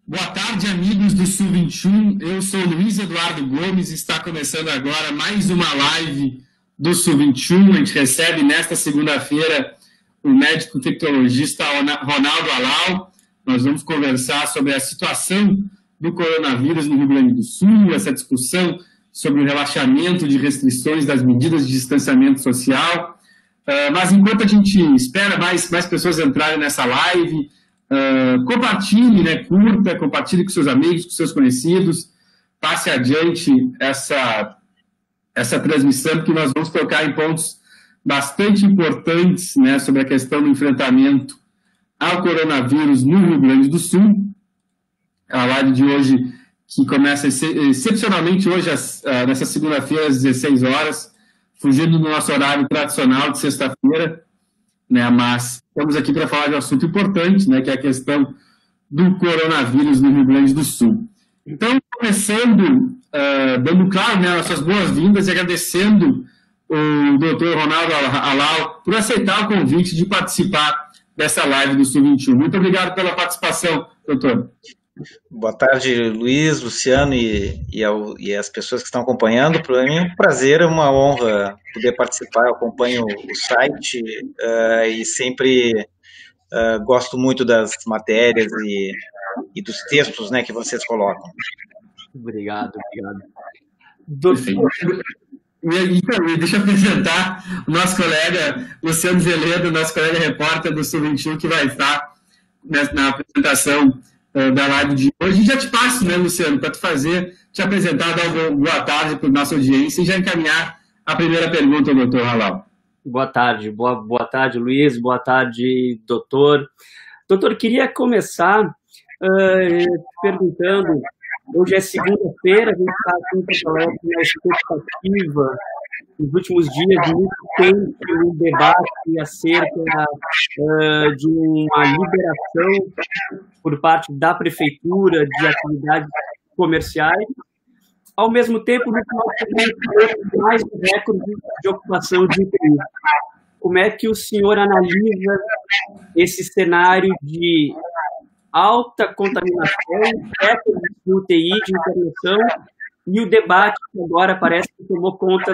Boa tarde, amigos do Sul 21. Eu sou Luiz Eduardo Gomes e está começando agora mais uma live do Sul 21. A gente recebe nesta segunda-feira o médico infectologista Ronaldo Alau. Nós vamos conversar sobre a situação do coronavírus no Rio Grande do Sul, essa discussão sobre o relaxamento de restrições das medidas de distanciamento social. Mas enquanto a gente espera mais pessoas entrarem nessa live, compartilhe, né, curta, compartilhe com seus amigos, com seus conhecidos, passe adiante essa transmissão, porque nós vamos tocar em pontos bastante importantes, né, sobre a questão do enfrentamento ao coronavírus no Rio Grande do Sul. A live de hoje, que começa excepcionalmente hoje, nessa segunda-feira, às 16 horas, fugindo do nosso horário tradicional de sexta-feira, né, mas estamos aqui para falar de um assunto importante, né, que é a questão do coronavírus no Rio Grande do Sul. Então, começando, dando, claro, né, nossas boas-vindas e agradecendo o doutor Ronaldo Alau por aceitar o convite de participar dessa live do Sul 21. Muito obrigado pela participação, doutor. Boa tarde, Luiz, Luciano e as pessoas que estão acompanhando. Para mim é um prazer, é uma honra poder participar. Eu acompanho o site e sempre gosto muito das matérias e dos textos, né, que vocês colocam. Obrigado. Então, deixa eu apresentar o nosso colega Luciano Zeledo, nosso colega repórter do Sul 21, que vai estar na apresentação da live de hoje. E já te passo, né, Luciano, para te apresentar, dar uma boa tarde para a nossa audiência e já encaminhar a primeira pergunta, doutor Alau. Boa tarde, Luiz, boa tarde, doutor. Doutor, queria começar perguntando, hoje é segunda-feira, a gente está aqui em Porto Alegre na expectativa, nos últimos dias, de muito tempo, um debate acerca de uma liberação por parte da prefeitura de atividades comerciais. Ao mesmo tempo, no final de mais um recorde de ocupação de UTI. Como é que o senhor analisa esse cenário de alta contaminação, recorde de UTI, de internação, e o debate que agora parece que tomou conta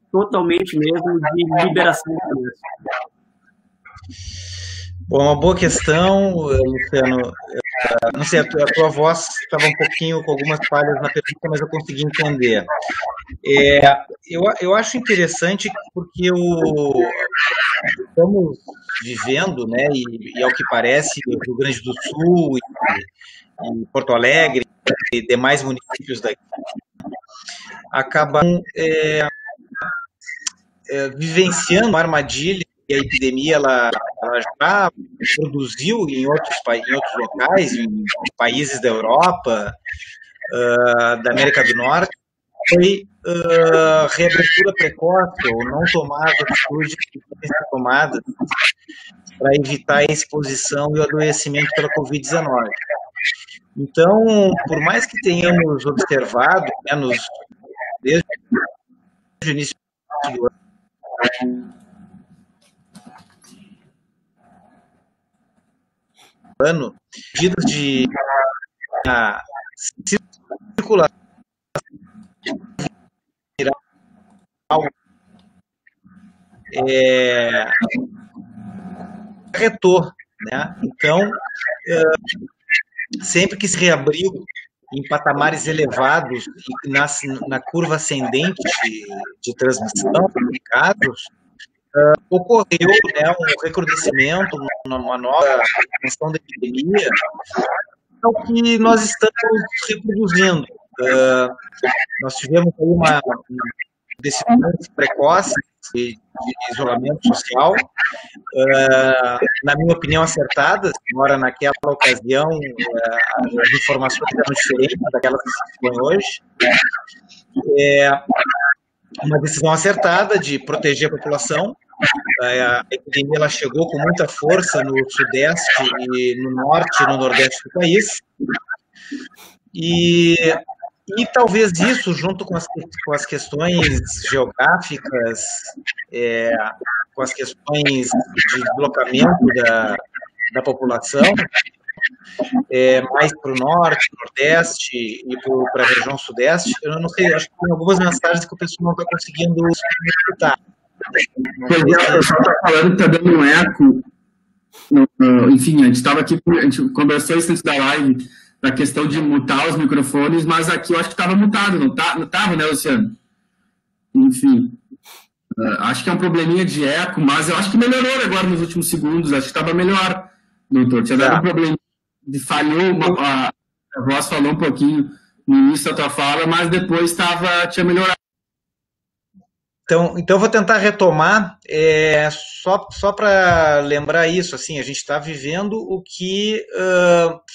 totalmente mesmo de liberação do comércio? Bom, uma boa questão, Luciano. Não sei, a tua voz estava um pouquinho com algumas falhas na pergunta, mas eu consegui entender. Eu acho interessante porque estamos vivendo, né, e ao que parece, o Rio Grande do Sul e Porto Alegre e demais municípios daqui acabam vivenciando uma armadilha. E a epidemia ela já produziu em outros locais, em países da Europa, da América do Norte, foi reabertura precoce ou não tomar as atitudes que devem ser tomadas para evitar a exposição e o adoecimento pela Covid-19. Então, por mais que tenhamos observado, né, desde o início do ano, medidas de circulação retorno, né? Então, sempre que se reabriu em patamares elevados e na curva ascendente de transmissão de casos, ocorreu, né, um recrudescimento, uma nova expansão da epidemia, é o que nós estamos reproduzindo. Nós tivemos aí decisões precoces de isolamento social, na minha opinião, acertadas, embora naquela ocasião as informações eram diferentes daquelas que se expõem hoje. Uma decisão acertada de proteger a população. A epidemia ela chegou com muita força no sudeste e no norte e no nordeste do país. E talvez isso, junto com as questões geográficas, com as questões de deslocamento da população, mais para o norte, nordeste e para a região sudeste. Eu não sei, acho que tem algumas mensagens que o pessoal não está conseguindo escutar. Pois é, o pessoal está falando que está dando um eco. Enfim, a gente estava aqui, a gente conversou isso antes da live, da questão de mutar os microfones, mas aqui eu acho que estava mutado, não estava, né, Luciano? Enfim, acho que é um probleminha de eco, mas eu acho que melhorou agora nos últimos segundos, acho que estava melhor, doutor. Tinha dado um problema de falhou, a voz falou um pouquinho no início da tua fala, mas depois tinha melhorado. Então eu vou tentar retomar, só para lembrar isso, assim, a gente está vivendo o que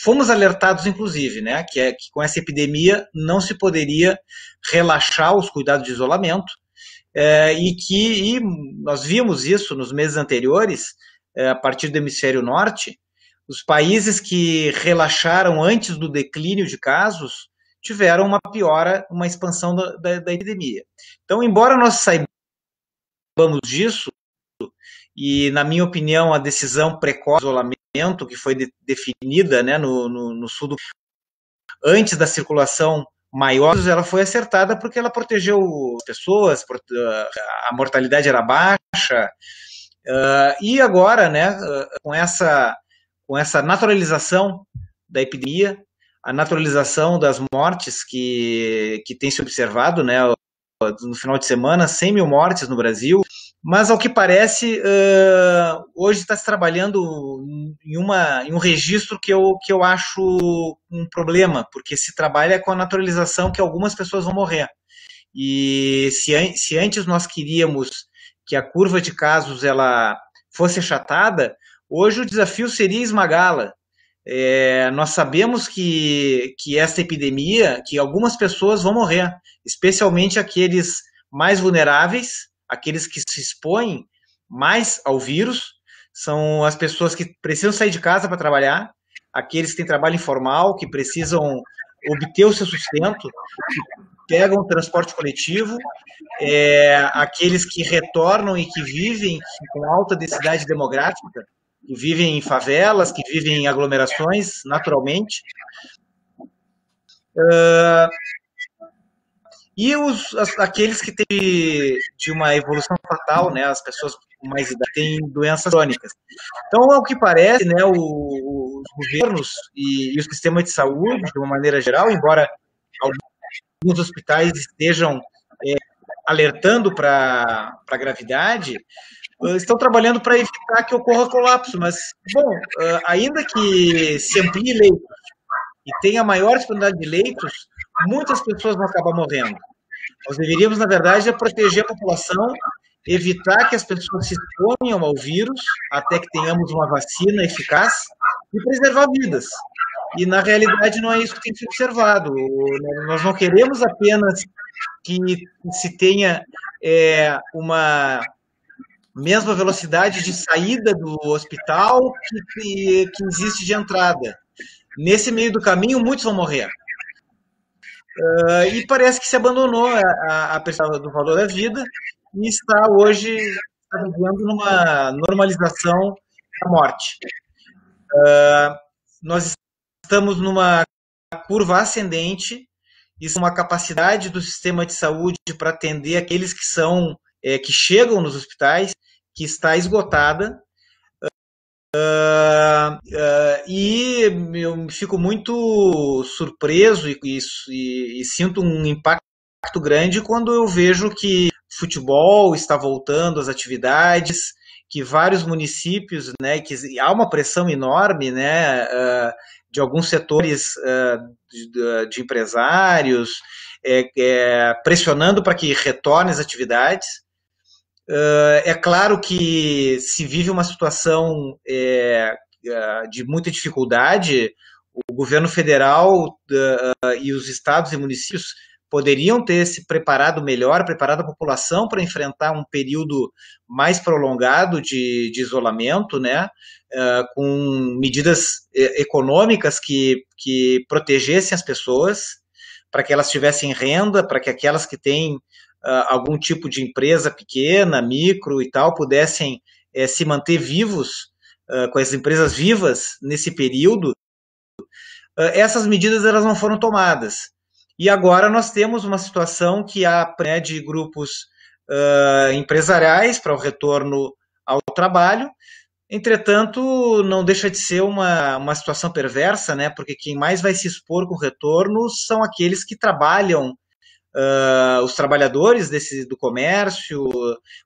fomos alertados, inclusive, né, que com essa epidemia não se poderia relaxar os cuidados de isolamento, e nós vimos isso nos meses anteriores, a partir do hemisfério norte, os países que relaxaram antes do declínio de casos tiveram uma piora, uma expansão da epidemia. Então, embora nós saibamos disso, e, na minha opinião, a decisão precoce de isolamento, que foi definida, né, no sul do antes da circulação maior, ela foi acertada porque ela protegeu as pessoas, a mortalidade era baixa, e agora, né, com essa naturalização da epidemia, a naturalização das mortes que tem se observado, né, no final de semana, 100 mil mortes no Brasil, mas ao que parece, hoje está se trabalhando em um registro que eu acho um problema, porque se trabalha com a naturalização que algumas pessoas vão morrer. E se antes nós queríamos que a curva de casos ela fosse achatada, hoje o desafio seria esmagá-la. Nós sabemos que essa epidemia, que algumas pessoas vão morrer, especialmente aqueles mais vulneráveis, aqueles que se expõem mais ao vírus, são as pessoas que precisam sair de casa para trabalhar, aqueles que têm trabalho informal, que precisam obter o seu sustento, que pegam transporte coletivo, aqueles que retornam e que vivem com alta densidade demográfica, que vivem em favelas, que vivem em aglomerações, naturalmente. E aqueles que têm de uma evolução fatal, né, as pessoas com mais idade têm doenças crônicas. Então, ao que parece, né, os governos e o sistema de saúde, de uma maneira geral, embora alguns hospitais estejam alertando para a gravidade, estão trabalhando para evitar que ocorra colapso, mas, bom, ainda que se amplie leitos e tenha maior disponibilidade de leitos, muitas pessoas vão acabar morrendo. Nós deveríamos, na verdade, proteger a população, evitar que as pessoas se exponham ao vírus, até que tenhamos uma vacina eficaz, e preservar vidas. E, na realidade, não é isso que tem que ser observado. Nós não queremos apenas que se tenha uma mesma velocidade de saída do hospital que existe de entrada. Nesse meio do caminho, muitos vão morrer. E parece que se abandonou a perspectiva do valor da vida e está hoje vivendo numa normalização da morte. Nós estamos numa curva ascendente, isso é uma capacidade do sistema de saúde para atender aqueles que chegam nos hospitais, que está esgotada, e eu fico muito surpreso e sinto um impacto grande quando eu vejo que futebol está voltando às atividades, que vários municípios, né, que há uma pressão enorme, né, de alguns setores de empresários, pressionando para que retornem as atividades. É claro que se vive uma situação de muita dificuldade, o governo federal e os estados e municípios poderiam ter se preparado melhor, preparado a população para enfrentar um período mais prolongado de isolamento, né, com medidas econômicas que protegessem as pessoas, para que elas tivessem renda, para que aquelas que têm algum tipo de empresa pequena, micro e tal, pudessem se manter vivos, com as empresas vivas nesse período, essas medidas elas não foram tomadas. E agora nós temos uma situação que há, né, de grupos empresariais para o retorno ao trabalho. Entretanto, não deixa de ser uma situação perversa, né? Porque quem mais vai se expor com o retorno são aqueles que trabalham, os trabalhadores do comércio,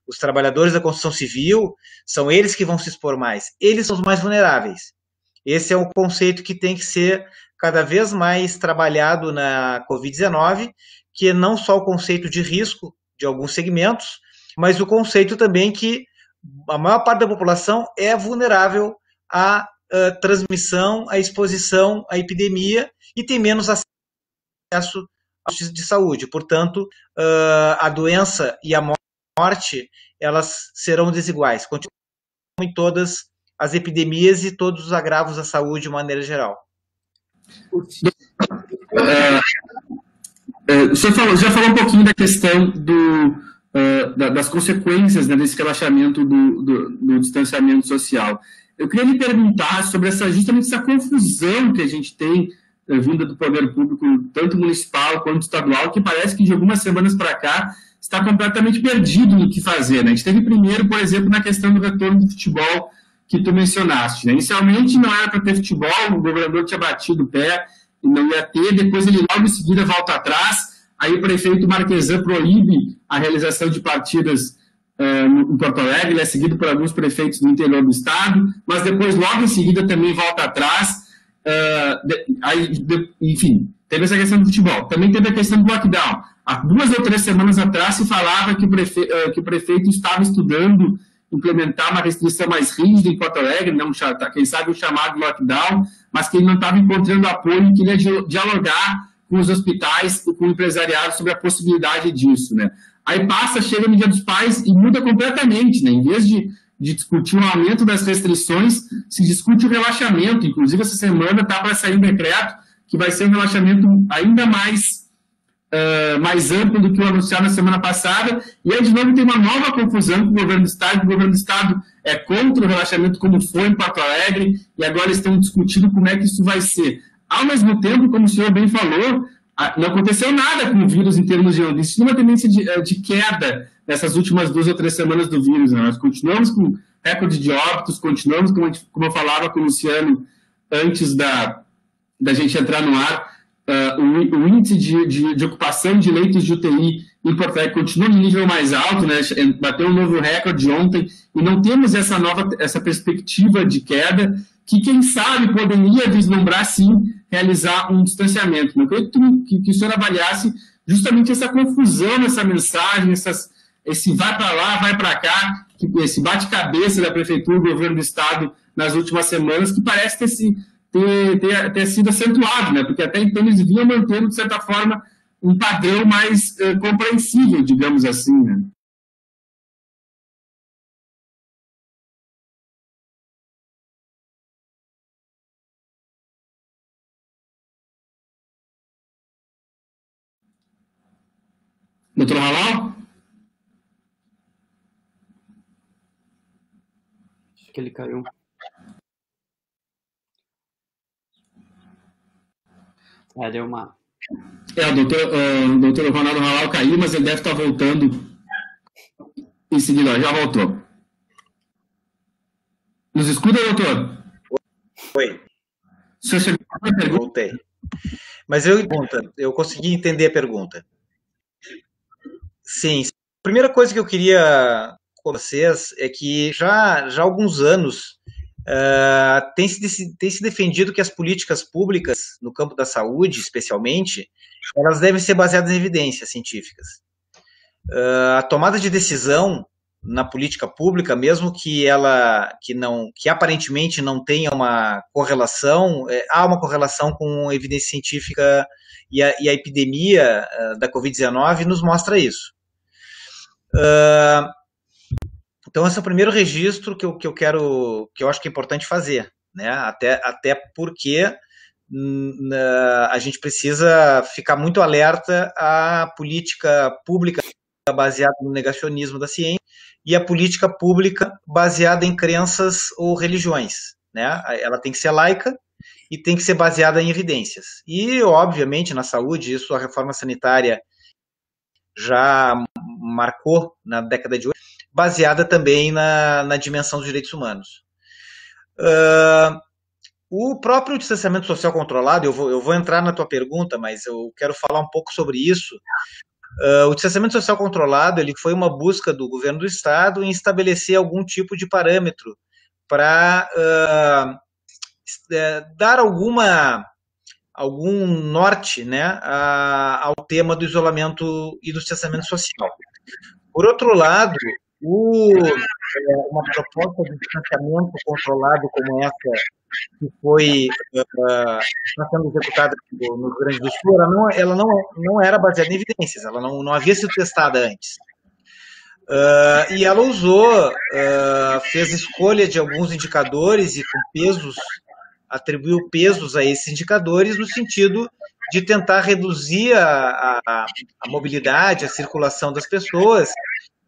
os trabalhadores da construção civil, são eles que vão se expor mais. Eles são os mais vulneráveis. Esse é um conceito que tem que ser cada vez mais trabalhado na Covid-19, que é não só o conceito de risco de alguns segmentos, mas o conceito também que a maior parte da população é vulnerável à transmissão, à exposição à epidemia e tem menos acesso de saúde. Portanto, a doença e a morte, elas serão desiguais, continuam em todas as epidemias e todos os agravos à saúde de maneira geral. O senhor já falou um pouquinho da questão das consequências, né, desse relaxamento do distanciamento social. Eu queria lhe perguntar sobre justamente essa confusão que a gente tem vinda do poder público, tanto municipal quanto estadual, que parece que de algumas semanas para cá está completamente perdido no que fazer, né? A gente teve primeiro, por exemplo, na questão do retorno do futebol que tu mencionaste, né? Inicialmente não era para ter futebol, o governador tinha batido o pé e não ia ter, depois ele logo em seguida volta atrás, aí o prefeito Marquesan proíbe a realização de partidas em Porto Alegre, ele é seguido por alguns prefeitos do interior do estado, mas depois logo em seguida também volta atrás, enfim, teve essa questão do futebol, também teve a questão do lockdown. Há 2 ou 3 semanas atrás se falava que o prefeito estava estudando implementar uma restrição mais rígida em Porto Alegre, não, quem sabe o chamado lockdown, mas que ele não estava encontrando apoio, que ele ia dialogar com os hospitais e com o empresariado sobre a possibilidade disso, né? Aí chega no Dia dos Pais e muda completamente, né? Em vez de discutir o aumento das restrições, se discute o relaxamento. Inclusive, essa semana está para sair um decreto que vai ser um relaxamento ainda mais amplo do que o anunciado na semana passada, e aí de novo tem uma nova confusão com o governo do estado. O governo do estado é contra o relaxamento como foi em Porto Alegre, e agora estão discutindo como é que isso vai ser. Ao mesmo tempo, como o senhor bem falou, não aconteceu nada com o vírus em termos de onda. Existe uma tendência de queda nessas últimas 2 ou 3 semanas do vírus, né? Nós continuamos com recorde de óbitos, continuamos, como eu falava com o Luciano antes da gente entrar no ar, o índice de ocupação de leitos de UTI em Porto Alegre continua no nível mais alto, né? Bateu um novo recorde ontem, e não temos essa perspectiva de queda, que quem sabe poderia vislumbrar, sim, realizar um distanciamento. Eu queria que o senhor avaliasse justamente essa confusão nessa mensagem, esse vai para lá, vai para cá, esse bate-cabeça da prefeitura e do governo do estado nas últimas semanas, que parece ter sido acentuado, né? Porque até então eles vinham mantendo, de certa forma, um padrão mais compreensível, digamos assim, né? Doutor Halal? Acho que ele caiu. Deu uma... O doutor Ronaldo Halal caiu, mas ele deve estar voltando em seguida. Já voltou. Nos escuta, doutor? Oi. O senhor chegou a pergunta? Voltei. Mas eu consegui entender a pergunta. Sim. A primeira coisa que eu queria com vocês é que já há alguns anos tem se defendido que as políticas públicas, no campo da saúde especialmente, elas devem ser baseadas em evidências científicas. A tomada de decisão na política pública, mesmo que aparentemente não tenha uma correlação, há uma correlação com evidência científica, e a epidemia da Covid-19 nos mostra isso. Então, esse é o primeiro registro que eu acho que é importante fazer, né? Até porque a gente precisa ficar muito alerta à política pública baseada no negacionismo da ciência e a política pública baseada em crenças ou religiões, né? Ela tem que ser laica e tem que ser baseada em evidências. E, obviamente, na saúde, isso a reforma sanitária já marcou na década de 80, baseada também na dimensão dos direitos humanos. O próprio distanciamento social controlado, eu vou entrar na tua pergunta, mas eu quero falar um pouco sobre isso. O distanciamento social controlado, ele foi uma busca do governo do estado em estabelecer algum tipo de parâmetro para dar algum norte, né, ao tema do isolamento e do distanciamento social. Por outro lado, uma proposta de distanciamento controlado como essa, que está sendo executada no Rio Grande do Sul, ela não era baseada em evidências, ela não havia sido testada antes. E ela fez escolha de alguns indicadores e com pesos, atribuiu pesos a esses indicadores no sentido de tentar reduzir a mobilidade, a circulação das pessoas,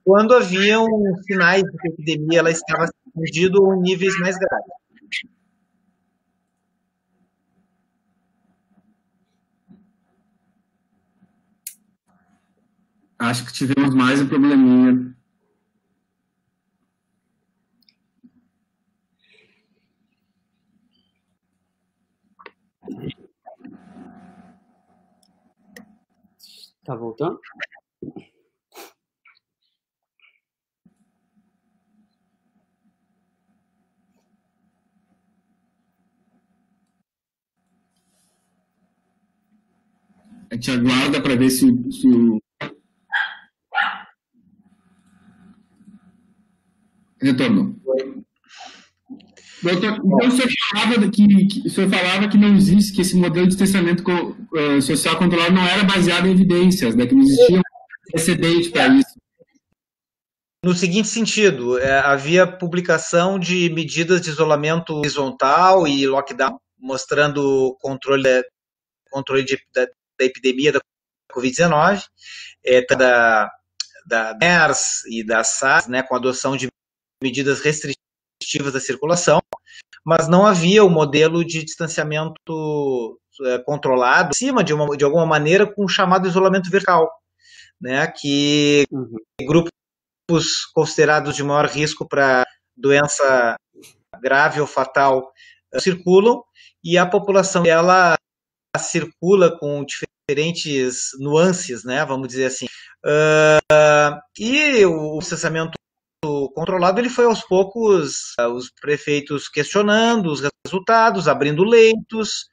quando haviam sinais de que a epidemia ela estava expandindo em níveis mais graves. Acho que tivemos mais um probleminha. Tá voltando? A gente aguarda para ver se o... Retornou. Doutor, então o senhor falava que não existe, que esse modelo de distanciamento social controlado não era baseado em evidências, né, que não existia um precedente para isso. No seguinte sentido, havia publicação de medidas de isolamento horizontal e lockdown, mostrando controle da epidemia da Covid-19, da MERS e da SARS, né, com a adoção de medidas restritivas da circulação, mas não havia o modelo de distanciamento controlado, acima de alguma maneira, com o chamado isolamento vertical, né, que grupos considerados de maior risco para doença grave ou fatal circulam, e a população ela circula com diferentes nuances, né, vamos dizer assim. E o distanciamento controlado, ele foi aos poucos, os prefeitos questionando os resultados, abrindo leitos,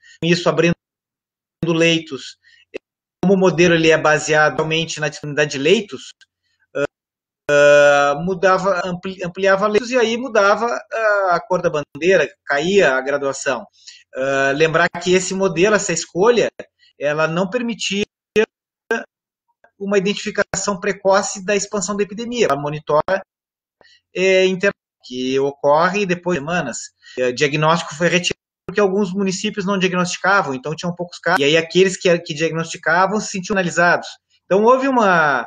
como o modelo ele é baseado realmente na disponibilidade de leitos, ampliava leitos e aí mudava a cor da bandeira, caía a graduação. Lembrar que esse modelo, essa escolha, ela não permitia uma identificação precoce da expansão da epidemia. Ela monitora que ocorre depois de semanas. O diagnóstico foi retirado porque alguns municípios não diagnosticavam, então tinham poucos casos. E aí aqueles que diagnosticavam se sentiam analisados. Então houve uma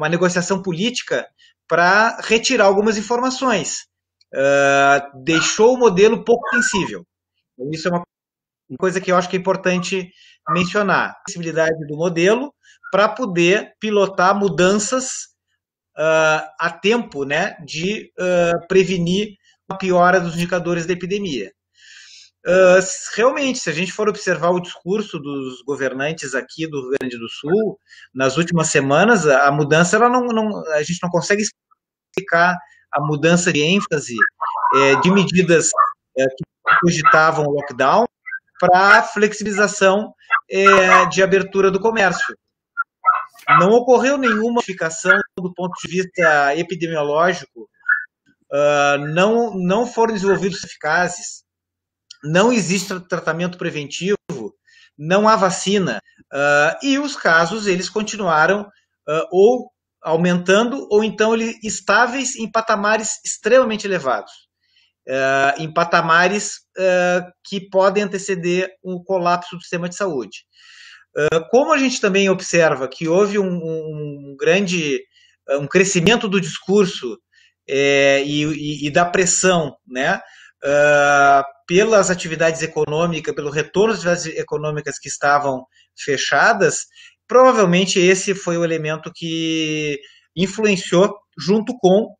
negociação política para retirar algumas informações. Deixou o modelo pouco sensível. Então, isso é uma coisa que eu acho que é importante mencionar. A sensibilidade do modelo para poder pilotar mudanças a tempo, né, de prevenir a piora dos indicadores da epidemia. Realmente, se a gente for observar o discurso dos governantes aqui do Rio Grande do Sul, nas últimas semanas, a mudança, a gente não consegue explicar a mudança de ênfase de medidas que cogitavam o lockdown para flexibilização de abertura do comércio. Não ocorreu nenhuma modificação do ponto de vista epidemiológico, não foram desenvolvidos eficazes, não existe tratamento preventivo, não há vacina, e os casos eles continuaram ou aumentando ou então estáveis em patamares extremamente elevados, em patamares que podem anteceder um colapso do sistema de saúde. Como a gente também observa que houve um crescimento do discurso e da pressão, né, pelas atividades econômicas, pelo retorno das atividades econômicas que estavam fechadas, provavelmente esse foi o elemento que influenciou junto com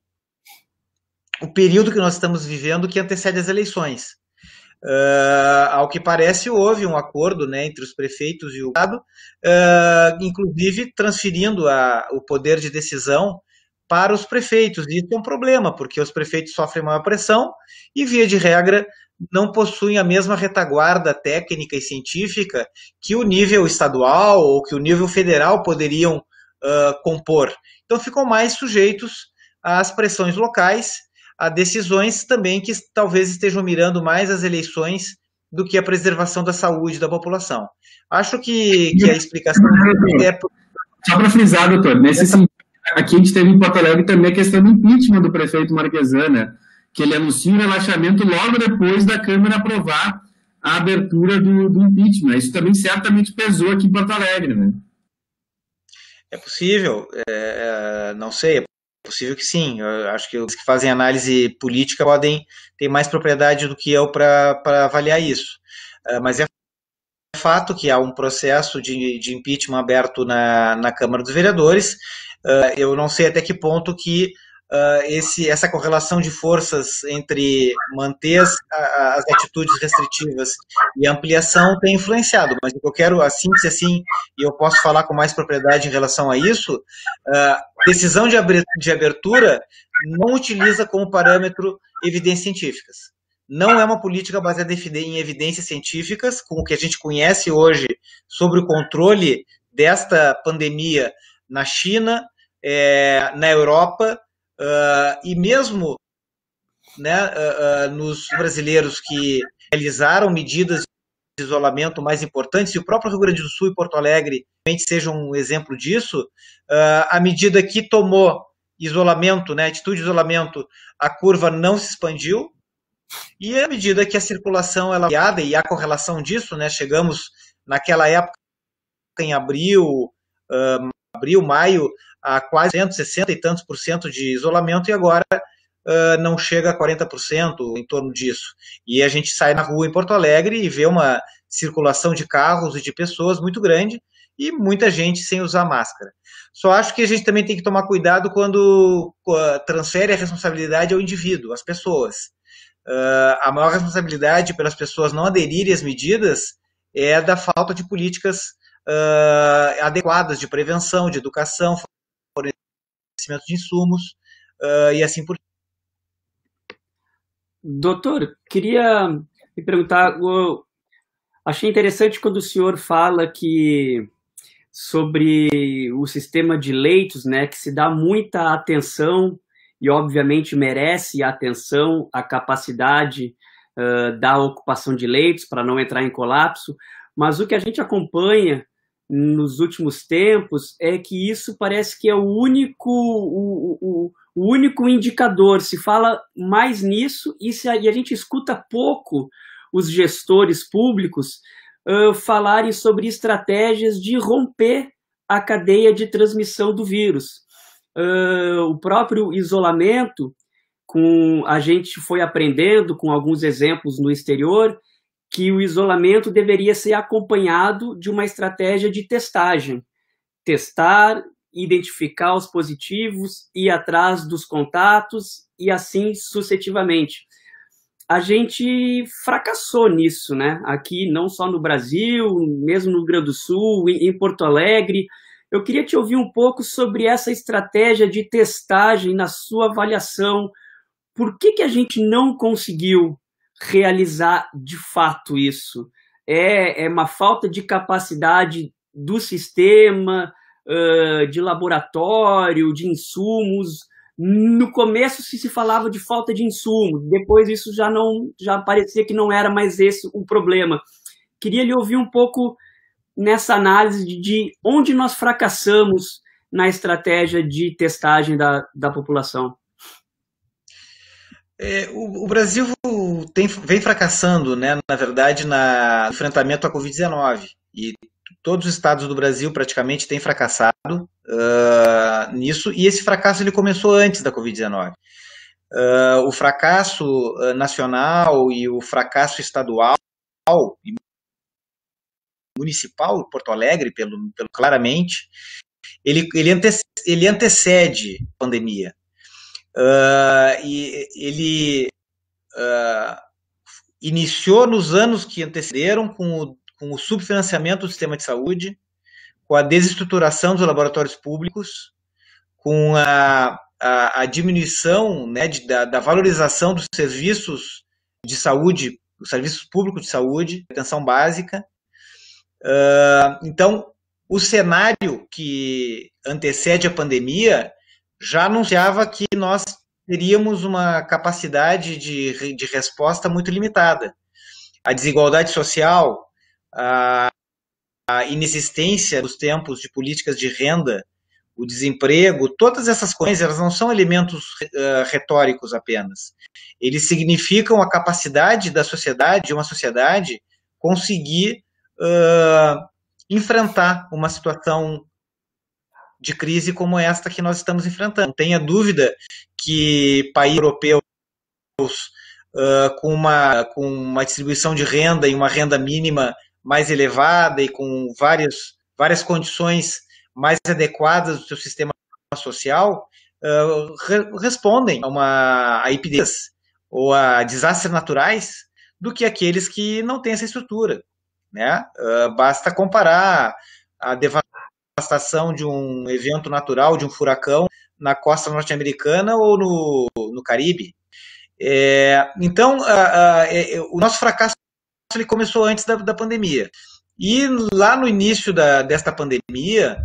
o período que nós estamos vivendo que antecede as eleições. Ao que parece, houve um acordo, né, entre os prefeitos e o Estado, inclusive transferindo o poder de decisão para os prefeitos. E isso é um problema, porque os prefeitos sofrem maior pressão e, via de regra, não possuem a mesma retaguarda técnica e científica que o nível estadual ou que o nível federal poderiam compor. Então, ficam mais sujeitos às pressões locais, a decisões também que talvez estejam mirando mais as eleições do que a preservação da saúde da população. Acho que a explicação é... Só para frisar, doutor, nesse sentido, aqui a gente teve em Porto Alegre também a questão do impeachment do prefeito Marquesan, né? Que ele anuncia o relaxamento logo depois da Câmara aprovar a abertura do impeachment. Isso também certamente pesou aqui em Porto Alegre, né? É possível, não sei, é possível que sim. Eu acho que os que fazem análise política podem ter mais propriedade do que eu para avaliar isso. Mas é fato que há um processo de impeachment aberto na Câmara dos Vereadores. Eu não sei até que ponto que essa correlação de forças entre manter as atitudes restritivas e ampliação tem influenciado, mas eu quero, a síntese assim, e eu posso falar com mais propriedade em relação a isso, decisão de abertura não utiliza como parâmetro evidências científicas. Não é uma política baseada em evidências científicas, como o que a gente conhece hoje sobre o controle desta pandemia na China, na Europa, e mesmo, né, nos brasileiros que realizaram medidas de isolamento mais importantes, e o próprio Rio Grande do Sul e Porto Alegre sejam um exemplo disso, à medida que tomou isolamento, né, atitude de isolamento, a curva não se expandiu, e à medida que a circulação ela é e há correlação disso, né, chegamos naquela época em abril, maio, a quase 160 e tantos por cento de isolamento, e agora não chega a 40%, em torno disso. E a gente sai na rua em Porto Alegre e vê uma circulação de carros e de pessoas muito grande e muita gente sem usar máscara. Só acho que a gente também tem que tomar cuidado quando transfere a responsabilidade ao indivíduo, às pessoas. A maior responsabilidade pelas pessoas não aderirem às medidas é da falta de políticas adequadas de prevenção, de educação, fornecimento de insumos e assim por diante. Doutor, queria me perguntar, achei interessante quando o senhor fala sobre o sistema de leitos, né, que se dá muita atenção e obviamente merece atenção a capacidade da ocupação de leitos para não entrar em colapso, mas o que a gente acompanha nos últimos tempos é que isso parece que é o único indicador. Se fala mais nisso e a gente escuta pouco os gestores públicos falarem sobre estratégias de romper a cadeia de transmissão do vírus. O próprio isolamento, a gente foi aprendendo com alguns exemplos no exterior, que o isolamento deveria ser acompanhado de uma estratégia de testagem. Testar, identificar os positivos, ir atrás dos contatos e assim sucessivamente. A gente fracassou nisso, né? Aqui, não só no Brasil, mesmo no Rio Grande do Sul, em Porto Alegre. Eu queria te ouvir um pouco sobre essa estratégia de testagem na sua avaliação. Por que a gente não conseguiu realizar de fato isso? É uma falta de capacidade do sistema, de laboratório, de insumos. No começo se falava de falta de insumos, depois isso já parecia que não era mais esse o problema. Queria lhe ouvir um pouco nessa análise de onde nós fracassamos na estratégia de testagem da população. O Brasil vem fracassando, né, na verdade, no enfrentamento à Covid-19. E todos os estados do Brasil praticamente têm fracassado nisso, e esse fracasso ele começou antes da Covid-19. O fracasso nacional e o fracasso estadual e municipal, Porto Alegre, claramente, ele antecede a pandemia. E ele iniciou nos anos que antecederam com o subfinanciamento do sistema de saúde, com a desestruturação dos laboratórios públicos, com a diminuição, né, da valorização dos serviços de saúde, os serviços públicos de saúde, atenção básica. Então, o cenário que antecede a pandemia já anunciava que nós teríamos uma capacidade de resposta muito limitada. A desigualdade social, a inexistência dos tempos de políticas de renda, o desemprego, todas essas coisas, elas não são elementos retóricos apenas. Eles significam a capacidade da sociedade, de uma sociedade, conseguir enfrentar uma situação de crise como esta que nós estamos enfrentando. Não tenha dúvida que países europeus com uma distribuição de renda e uma renda mínima mais elevada e com várias condições mais adequadas do seu sistema social, respondem a epidemias ou a desastres naturais do que aqueles que não têm essa estrutura, né? Basta comparar a devastação de um evento natural, de um furacão, na costa norte-americana ou no Caribe. Então, o nosso fracasso ele começou antes da pandemia. E lá no início desta pandemia,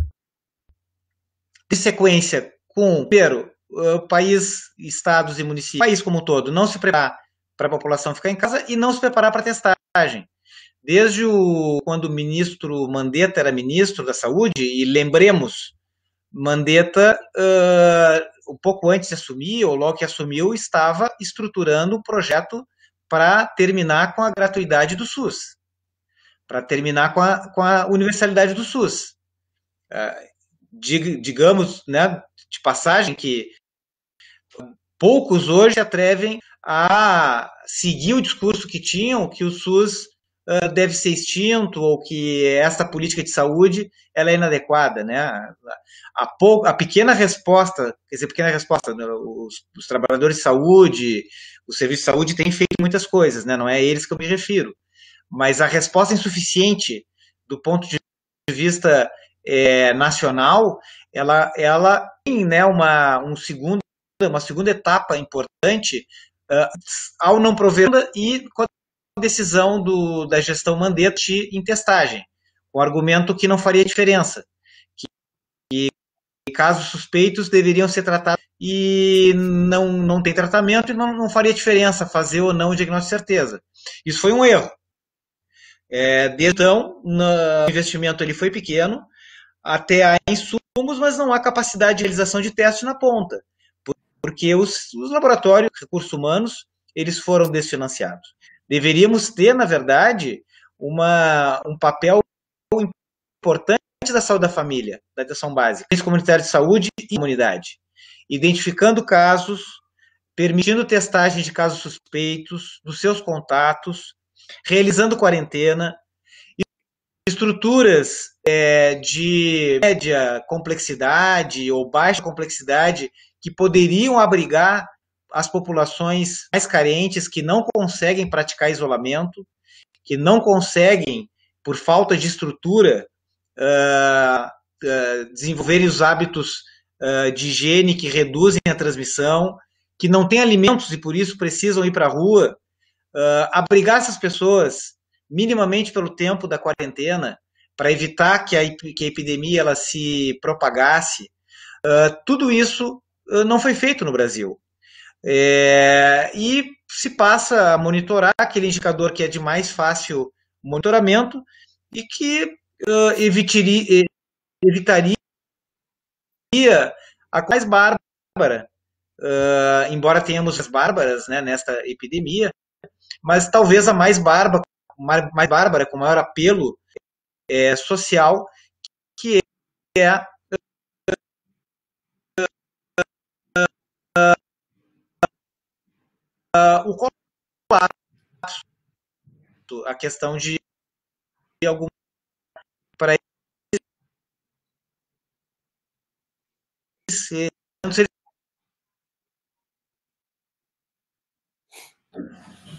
de sequência com, primeiro, o país, estados e municípios, o país como um todo, não se preparar para a população ficar em casa e não se preparar para a testagem. Desde quando o ministro Mandetta era ministro da Saúde, e lembremos, Mandetta, um pouco antes de assumir, ou logo que assumiu, estava estruturando um projeto para terminar com a gratuidade do SUS, para terminar com a universalidade do SUS. Digamos, né, de passagem, que poucos hoje se atrevem a seguir o discurso que tinham, que o SUS deve ser extinto, ou que essa política de saúde ela é inadequada, né? A pequena resposta, né, os trabalhadores de saúde, o serviço de saúde tem feito muitas coisas, né? Não é a eles que eu me refiro, mas a resposta insuficiente do ponto de vista nacional, ela tem, né, uma segunda etapa importante ao não prover e com a decisão da gestão Mandetta em testagem, com o argumento que não faria diferença, que casos suspeitos deveriam ser tratados e não tem tratamento e não faria diferença fazer ou não o diagnóstico de certeza. Isso foi um erro. Desde então, o investimento ele foi pequeno, até há insumos, mas não há capacidade de realização de testes na ponta, porque os laboratórios, recursos humanos, eles foram desfinanciados. Deveríamos ter, na verdade, um papel importante da saúde da família, da atenção básica, comunitário de saúde e comunidade, identificando casos, permitindo testagem de casos suspeitos, dos seus contatos, realizando quarentena, estruturas de média complexidade ou baixa complexidade que poderiam abrigar as populações mais carentes que não conseguem praticar isolamento, que não conseguem, por falta de estrutura, desenvolverem os hábitos de higiene que reduzem a transmissão, que não têm alimentos e por isso precisam ir para a rua, abrigar essas pessoas minimamente pelo tempo da quarentena, para evitar que a epidemia ela se propagasse, tudo isso não foi feito no Brasil. E se passa a monitorar aquele indicador que é de mais fácil monitoramento e que evitaria a coisa mais bárbara, embora tenhamos as bárbaras, né, nesta epidemia, mas talvez a mais bárbara, com maior apelo social, que é O colapso, a questão de algum para eles, não sei.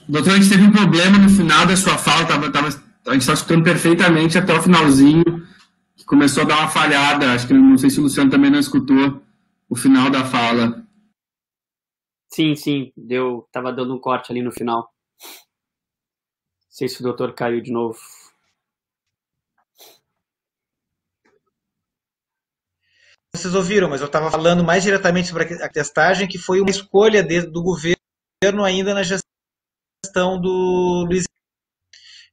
Doutor, a gente teve um problema no final da sua fala, a gente está escutando perfeitamente até o finalzinho, que começou a dar uma falhada, acho que não sei se o Luciano também não escutou o final da fala. Sim, estava dando um corte ali no final. Não sei se o doutor caiu de novo. Vocês ouviram, mas eu estava falando mais diretamente sobre a testagem, que foi uma escolha do governo ainda na gestão do Luiz,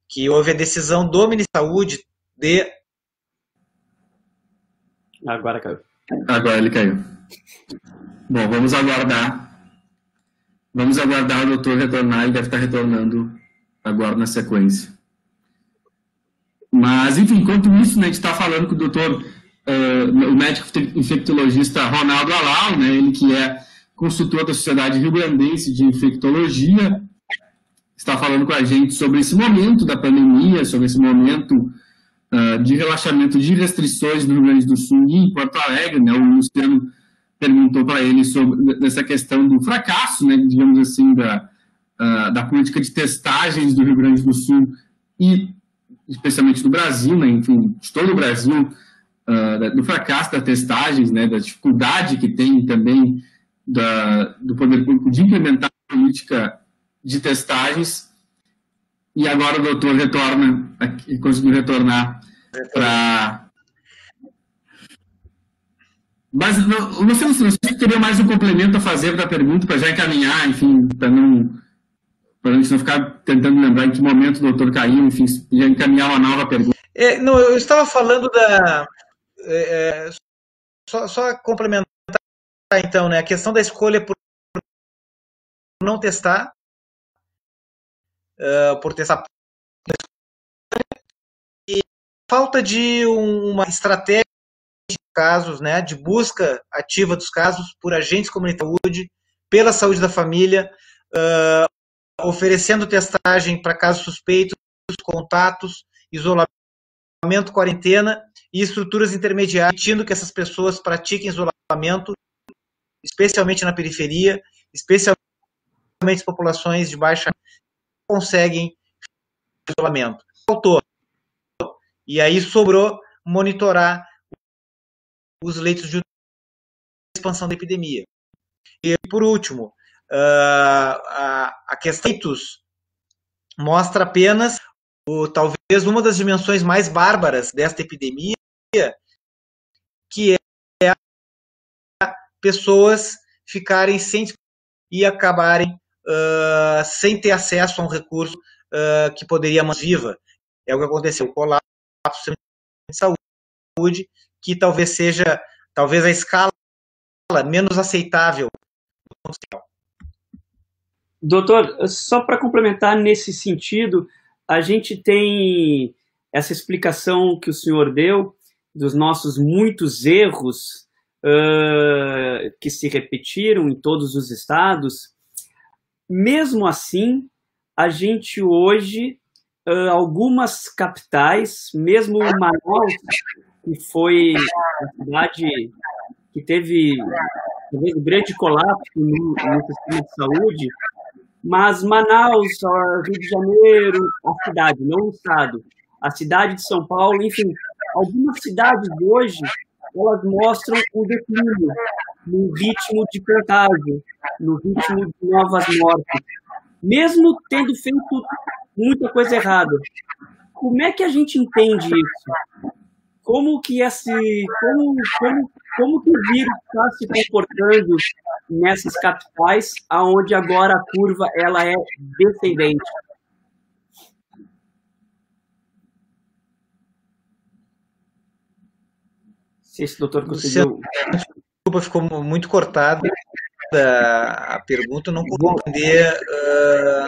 que houve a decisão do Ministério da Saúde de... Agora caiu. Agora ele caiu. Bom, vamos aguardar o doutor retornar, ele deve estar retornando agora na sequência. Mas, enfim, enquanto isso, né, a gente está falando com o doutor, o médico infectologista Ronaldo Alau, né, ele que é consultor da Sociedade Rio-Grandense de Infectologia, está falando com a gente sobre esse momento da pandemia, sobre esse momento de relaxamento de restrições no Rio Grande do Sul e em Porto Alegre, né, o Luciano perguntou para ele sobre essa questão do fracasso, né, digamos assim, da política de testagens do Rio Grande do Sul e especialmente do Brasil, né, enfim, de todo o Brasil, do fracasso das testagens, né, da dificuldade que tem também do poder público de implementar a política de testagens. E agora o doutor retorna, conseguiu retornar para... Mas, Luciano, você teria mais um complemento a fazer da pergunta, para já encaminhar, enfim, para a gente não ficar tentando lembrar em que momento o doutor caiu, enfim, já encaminhar uma nova pergunta. Não, eu estava falando só complementar, então, né, a questão da escolha por não testar, por testar, e falta de uma estratégia de casos, né, de busca ativa dos casos por agentes comunitários de saúde, pela saúde da família, oferecendo testagem para casos suspeitos, contatos, isolamento, quarentena e estruturas intermediárias, permitindo que essas pessoas pratiquem isolamento, especialmente na periferia, especialmente as populações de baixa conseguem isolamento. Faltou. E aí sobrou monitorar os leitos de expansão da epidemia. E, por último, a questão mostra apenas talvez uma das dimensões mais bárbaras desta epidemia, que é pessoas ficarem sem e acabarem sem ter acesso a um recurso que poderia manter viva. É o que aconteceu, o colapso de saúde, que talvez seja a escala menos aceitável. Doutor, só para complementar nesse sentido, a gente tem essa explicação que o senhor deu dos nossos muitos erros que se repetiram em todos os estados. Mesmo assim, a gente hoje, algumas capitais, mesmo Manaus, que foi a cidade que teve um grande colapso no sistema de saúde, mas Manaus, Rio de Janeiro, a cidade, não o estado, a cidade de São Paulo, enfim, algumas cidades hoje, elas mostram um declínio no ritmo de contágio, no ritmo de novas mortes, mesmo tendo feito muita coisa errada. Como é que a gente entende isso? Como que como que o vírus está se comportando nessas capitais, aonde agora a curva ela é descendente? Se esse doutor conseguiu... Desculpa, ficou muito cortada a pergunta, não consegui entender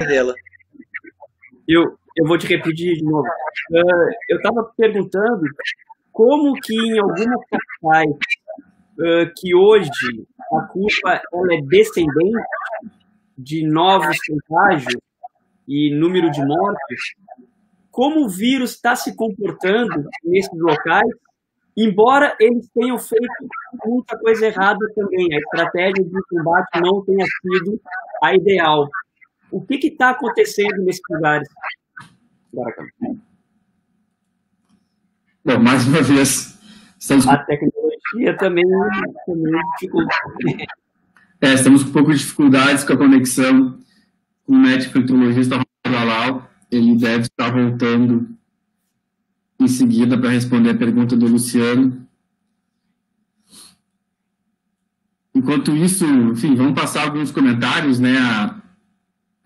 dela. Eu vou te repetir de novo. Eu estava perguntando como que em algumas capitais que hoje a curva ela é descendente de novos contágios e número de mortes, como o vírus está se comportando nesses locais, embora eles tenham feito muita coisa errada também, a estratégia de combate não tenha sido a ideal. O que está acontecendo nesses lugares? Bom, mais uma vez, a tecnologia também dificulta. Estamos com um pouco de dificuldades com a conexão com o médico infectologista Ronaldo Alau. Ele deve estar voltando em seguida para responder a pergunta do Luciano. Enquanto isso, enfim, vamos passar alguns comentários, né?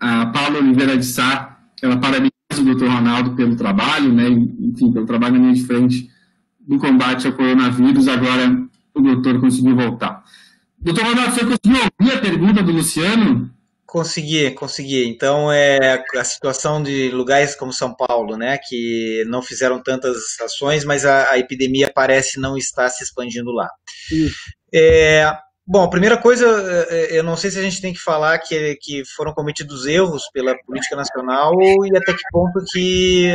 A Paula Oliveira de Sá, ela parabeniza o doutor Ronaldo pelo trabalho, né? Enfim, pelo trabalho na linha de frente do combate ao coronavírus. Agora o doutor conseguiu voltar. Doutor Ronaldo, você conseguiu ouvir a pergunta do Luciano? Consegui. Então, a situação de lugares como São Paulo, né, que não fizeram tantas ações, mas a epidemia parece não estar se expandindo lá. Bom, a primeira coisa, eu não sei se a gente tem que falar que foram cometidos erros pela política nacional e até que ponto que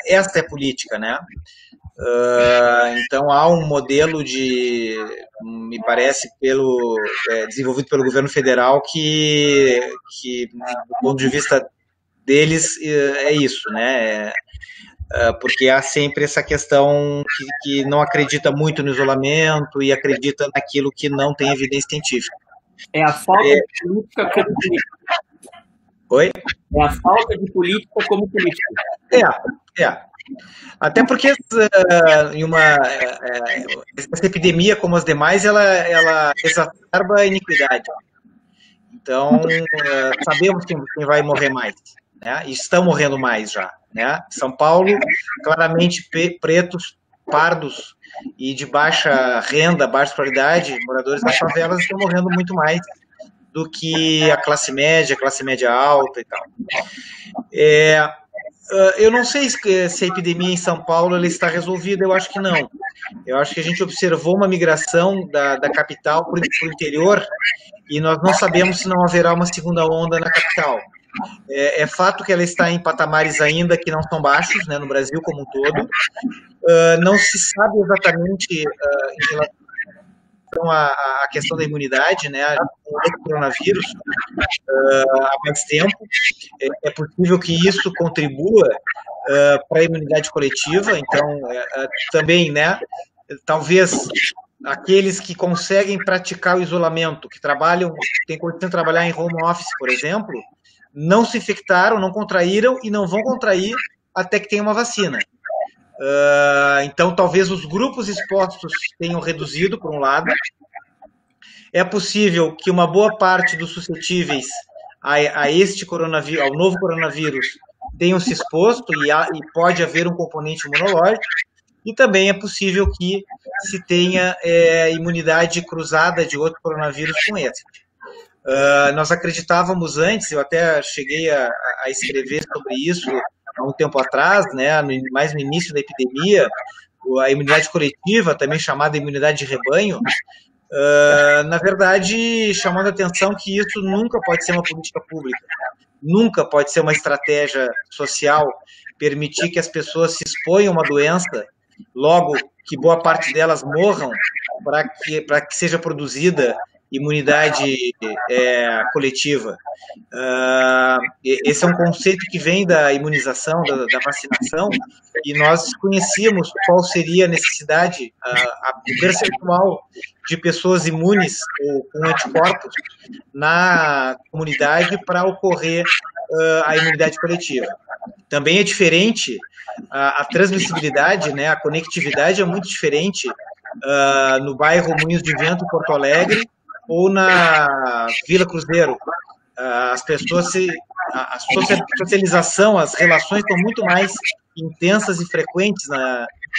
esta é política, né? Então há um modelo me parece, desenvolvido pelo governo federal que do ponto de vista deles é isso, né? Porque há sempre essa questão que não acredita muito no isolamento e acredita naquilo que não tem evidência científica. É a falta de política como política. Oi? É a falta de política como política. Até porque essa epidemia, como as demais, ela exacerba a iniquidade. Então, sabemos quem vai morrer mais, né? E estão morrendo mais já, né? São Paulo, claramente pretos, pardos e de baixa renda, baixa escolaridade, moradores das favelas estão morrendo muito mais do que a classe média alta e tal. Eu não sei se a epidemia em São Paulo ela está resolvida, eu acho que não. Eu acho que a gente observou uma migração da capital para o interior e nós não sabemos se não haverá uma segunda onda na capital. É fato que ela está em patamares ainda que não são baixos, né, no Brasil como um todo. Não se sabe exatamente em relação à questão da imunidade, né, com o coronavírus há mais tempo. É possível que isso contribua para a imunidade coletiva. Então, também, né, talvez aqueles que conseguem praticar o isolamento, que têm condição de trabalhar em home office, por exemplo, não se infectaram, não contraíram e não vão contrair até que tenha uma vacina. Então, talvez os grupos expostos tenham reduzido, por um lado. É possível que uma boa parte dos suscetíveis a este coronavírus, ao novo coronavírus, tenham se exposto e pode haver um componente imunológico. E também é possível que se tenha imunidade cruzada de outro coronavírus com esse. Nós acreditávamos antes, eu até cheguei a escrever sobre isso há um tempo atrás, né, mais no início da epidemia, a imunidade coletiva, também chamada imunidade de rebanho, na verdade, chamando a atenção que isso nunca pode ser uma política pública, nunca pode ser uma estratégia social, permitir que as pessoas se exponham a uma doença, logo que boa parte delas morram, para que seja produzida imunidade coletiva. Esse é um conceito que vem da imunização, da vacinação, e nós conhecíamos qual seria a necessidade, o percentual de pessoas imunes ou com anticorpos na comunidade para ocorrer a imunidade coletiva. Também é diferente a transmissibilidade, né, a conectividade é muito diferente no bairro Moinhos de Vento, Porto Alegre, ou na Vila Cruzeiro. As pessoas a socialização, as relações estão muito mais intensas e frequentes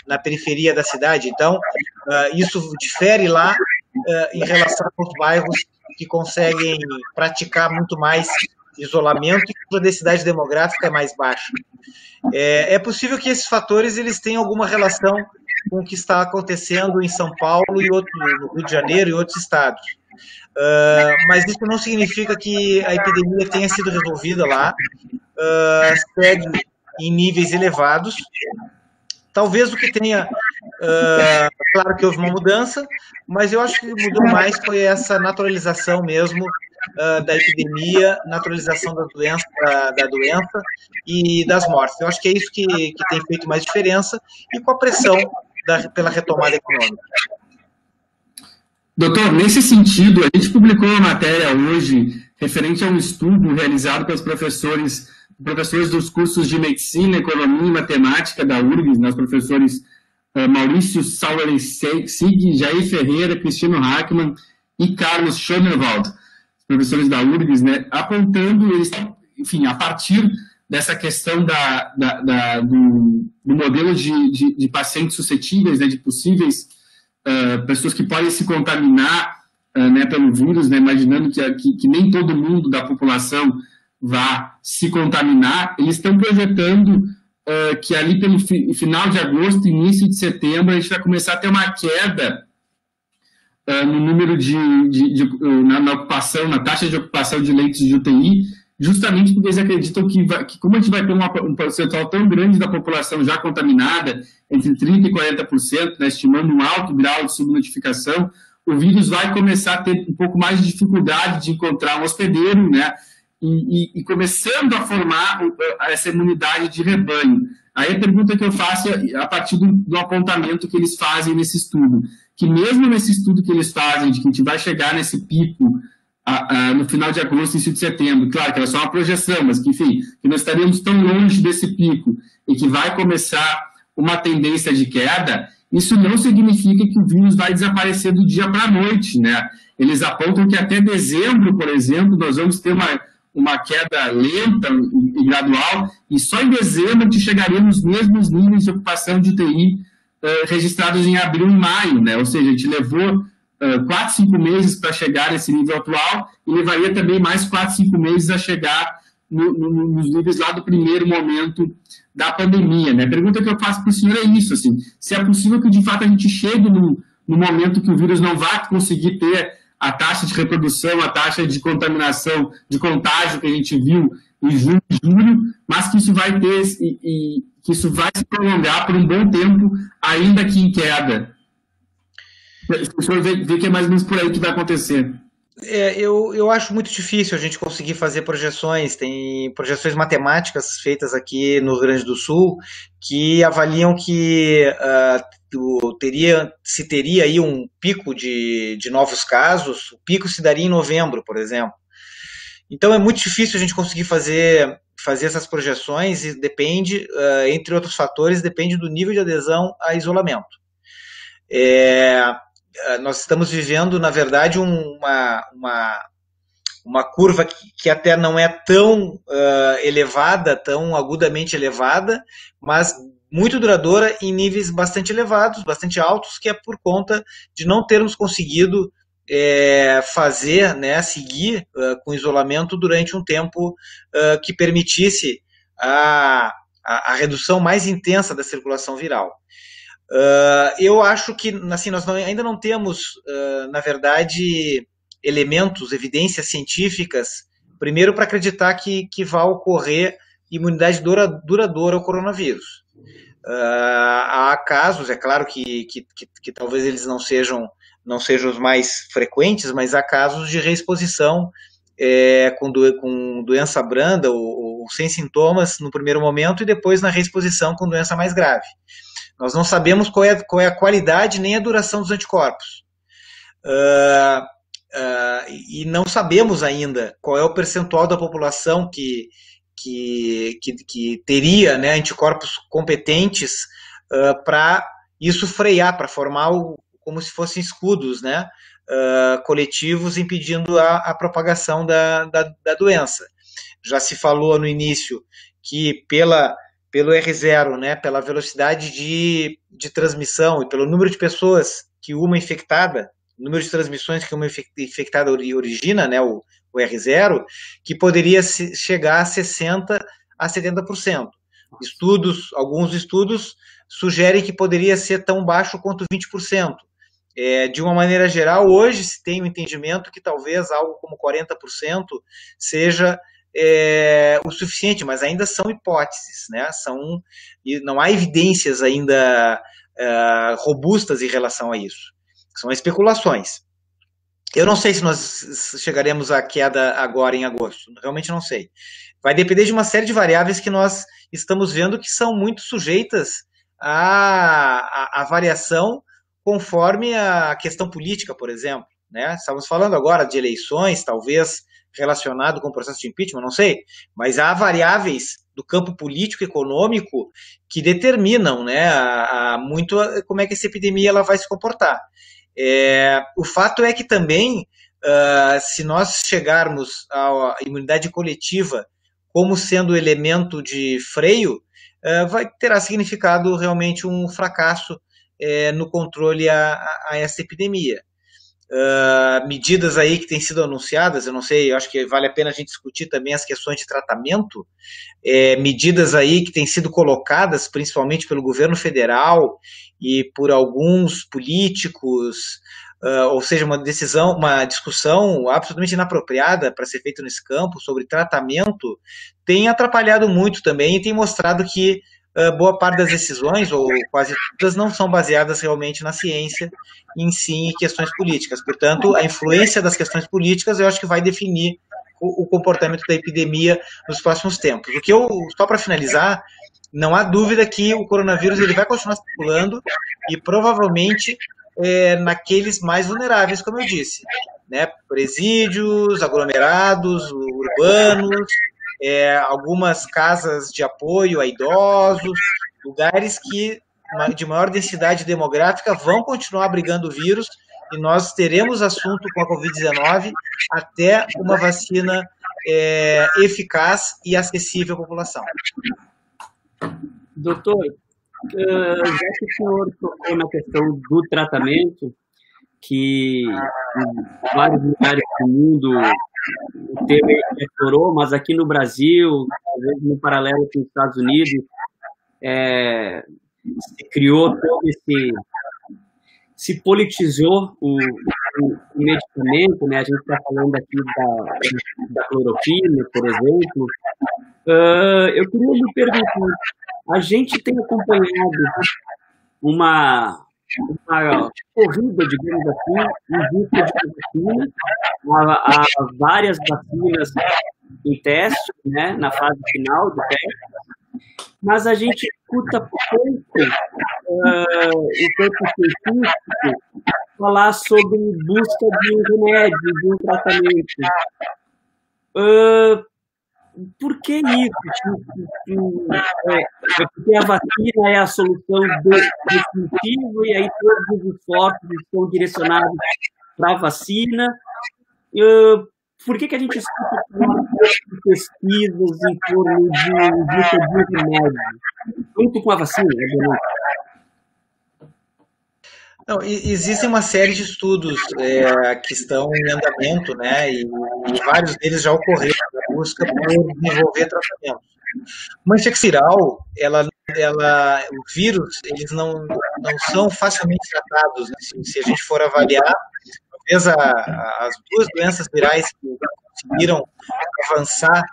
na periferia da cidade. Então, isso difere lá em relação aos bairros que conseguem praticar muito mais isolamento e cuja densidade demográfica é mais baixa. É possível que esses fatores eles tenham alguma relação com o que está acontecendo em São Paulo e no Rio de Janeiro e outros estados. Mas isso não significa que a epidemia tenha sido resolvida lá, segue em níveis elevados. Talvez o que tenha, claro que houve uma mudança, mas eu acho que mudou mais foi essa naturalização mesmo da epidemia, naturalização da doença e das mortes. Eu acho que é isso que tem feito mais diferença, e com a pressão pela retomada econômica. Doutor, nesse sentido, a gente publicou uma matéria hoje referente a um estudo realizado pelos professores dos cursos de Medicina, Economia e Matemática da URGS, né, os professores Maurício Sauer-Sig, Jair Ferreira, Cristiano Hackmann e Carlos Schoenewald, professores da URGS, né, apontando, enfim, a partir dessa questão do modelo de pacientes suscetíveis, né, de possíveis pessoas que podem se contaminar né, pelo vírus, né, imaginando que nem todo mundo da população vá se contaminar, eles estão projetando que ali pelo final de agosto, início de setembro, a gente vai começar a ter uma queda no número na ocupação, na taxa de ocupação de leitos de UTI, justamente porque eles acreditam que como a gente vai ter um percentual tão grande da população já contaminada, entre 30% e 40%, né, estimando um alto grau de subnotificação, o vírus vai começar a ter um pouco mais de dificuldade de encontrar um hospedeiro, né, e começando a formar essa imunidade de rebanho. Aí a pergunta que eu faço é a partir do apontamento que eles fazem nesse estudo, que mesmo nesse estudo que eles fazem, de que a gente vai chegar nesse pico no final de agosto, início de setembro, claro que era só uma projeção, mas que, enfim, que nós estaríamos tão longe desse pico e que vai começar uma tendência de queda, isso não significa que o vírus vai desaparecer do dia para a noite, né? Eles apontam que até dezembro, por exemplo, nós vamos ter uma queda lenta e gradual, e só em dezembro a gente chegaria nos mesmos níveis de ocupação de UTI registrados em abril e maio, né? Ou seja, a gente levou 4, 5 meses para chegar nesse nível atual, e levaria também mais 4, 5 meses a chegar nos níveis lá do primeiro momento da pandemia, né? A pergunta que eu faço para o senhor é isso, assim, se é possível que de fato a gente chegue no momento que o vírus não vai conseguir ter a taxa de reprodução, a taxa de contaminação, de contágio que a gente viu em junho e julho, mas que isso vai ter e que isso vai se prolongar por um bom tempo, ainda que em queda. O senhor vê que é mais ou menos por aí que vai acontecer. Eu acho muito difícil a gente conseguir fazer projeções. Tem projeções matemáticas feitas aqui no Rio Grande do Sul que avaliam que se teria aí um pico de novos casos. O pico se daria em novembro, por exemplo. Então é muito difícil a gente conseguir fazer essas projeções, e depende, entre outros fatores, depende do nível de adesão a isolamento. Nós estamos vivendo, na verdade, uma curva que até não é tão elevada, tão agudamente elevada, mas muito duradoura em níveis bastante elevados, bastante altos, que é por conta de não termos conseguido fazer, né, seguir com isolamento durante um tempo que permitisse a redução mais intensa da circulação viral. Eu acho que assim, nós ainda não temos, na verdade, elementos, evidências científicas, primeiro para acreditar que vai ocorrer imunidade duradoura ao coronavírus. Há casos, é claro que talvez eles não sejam os mais frequentes, mas há casos de reexposição com doença branda ou sem sintomas no primeiro momento, e depois na reexposição com doença mais grave. Nós não sabemos qual é a qualidade nem a duração dos anticorpos. E não sabemos ainda qual é o percentual da população que teria, né, anticorpos competentes para isso frear, para formar como se fossem escudos, né, coletivos impedindo a propagação da doença. Já se falou no início que pelo R0, né, pela velocidade de transmissão e pelo número de pessoas que uma infectada, número de transmissões que uma infectada origina, né, o R0, que poderia chegar a 60% a 70%. Alguns estudos sugerem que poderia ser tão baixo quanto 20%. De uma maneira geral, hoje se tem o entendimento que talvez algo como 40% seja o suficiente, mas ainda são hipóteses, né? E não há evidências ainda robustas em relação a isso. São especulações. Eu não sei se nós chegaremos à queda agora em agosto, realmente não sei. Vai depender de uma série de variáveis que nós estamos vendo que são muito sujeitas à variação conforme a questão política, por exemplo, né? Estamos falando agora de eleições, talvez relacionado com o processo de impeachment, não sei, mas há variáveis do campo político e econômico que determinam, né, muito como é que essa epidemia ela vai se comportar. O fato é que também, se nós chegarmos à imunidade coletiva como sendo elemento de freio, terá significado realmente um fracasso no controle a essa epidemia. Medidas aí que têm sido anunciadas, eu não sei, eu acho que vale a pena a gente discutir também as questões de tratamento, medidas aí que têm sido colocadas principalmente pelo governo federal e por alguns políticos, ou seja, uma discussão absolutamente inapropriada para ser feita nesse campo sobre tratamento, tem atrapalhado muito também e tem mostrado que boa parte das decisões, ou quase todas, não são baseadas realmente na ciência, em si, em questões políticas. Portanto, a influência das questões políticas, eu acho que vai definir o comportamento da epidemia nos próximos tempos. Só para finalizar, não há dúvida que o coronavírus ele vai continuar circulando e provavelmente naqueles mais vulneráveis, como eu disse, né? Presídios, aglomerados urbanos, algumas casas de apoio a idosos, lugares que de maior densidade demográfica vão continuar abrigando o vírus e nós teremos assunto com a Covid-19 até uma vacina eficaz e acessível à população. Doutor, já que o senhor tocou na questão do tratamento, que em vários lugares do mundo o tema explorou, mas aqui no Brasil, talvez no paralelo com os Estados Unidos, se criou todo se politizou o medicamento, né? A gente está falando aqui da cloroquina, por exemplo. Eu queria lhe perguntar, a gente tem acompanhado uma corrida, digamos assim, em busca de vacina. Há várias vacinas em teste, né, na fase final do teste, mas a gente escuta pouco o campo científico falar sobre busca de um remédio, de um tratamento. Por que isso? Porque a vacina é a solução definitiva e aí todos os esforços estão direcionados para a vacina. Por que a gente escuta pesquisas em torno de remédio, junto com a vacina? Não, existem uma série de estudos que estão em andamento, né, e vários deles já ocorreram na busca por desenvolver tratamentos. Uma infecção viral, os vírus, eles não são facilmente tratados, né? Se a gente for avaliar, talvez as duas doenças virais que conseguiram avançar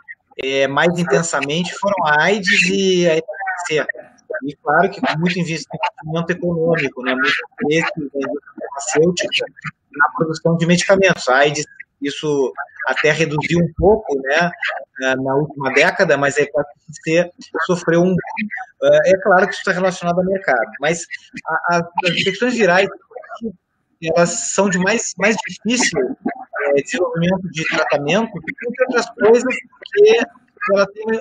mais intensamente foram a AIDS e a hepatite C. E claro que com muito investimento econômico, né, muito interesse da indústria farmacêutica na produção de medicamentos. A AIDS, isso até reduziu um pouco, né, na última década, mas a hepatite C sofreu é claro que isso está relacionado ao mercado, mas as infecções virais, elas são de mais difícil desenvolvimento de tratamento, entre outras coisas, porque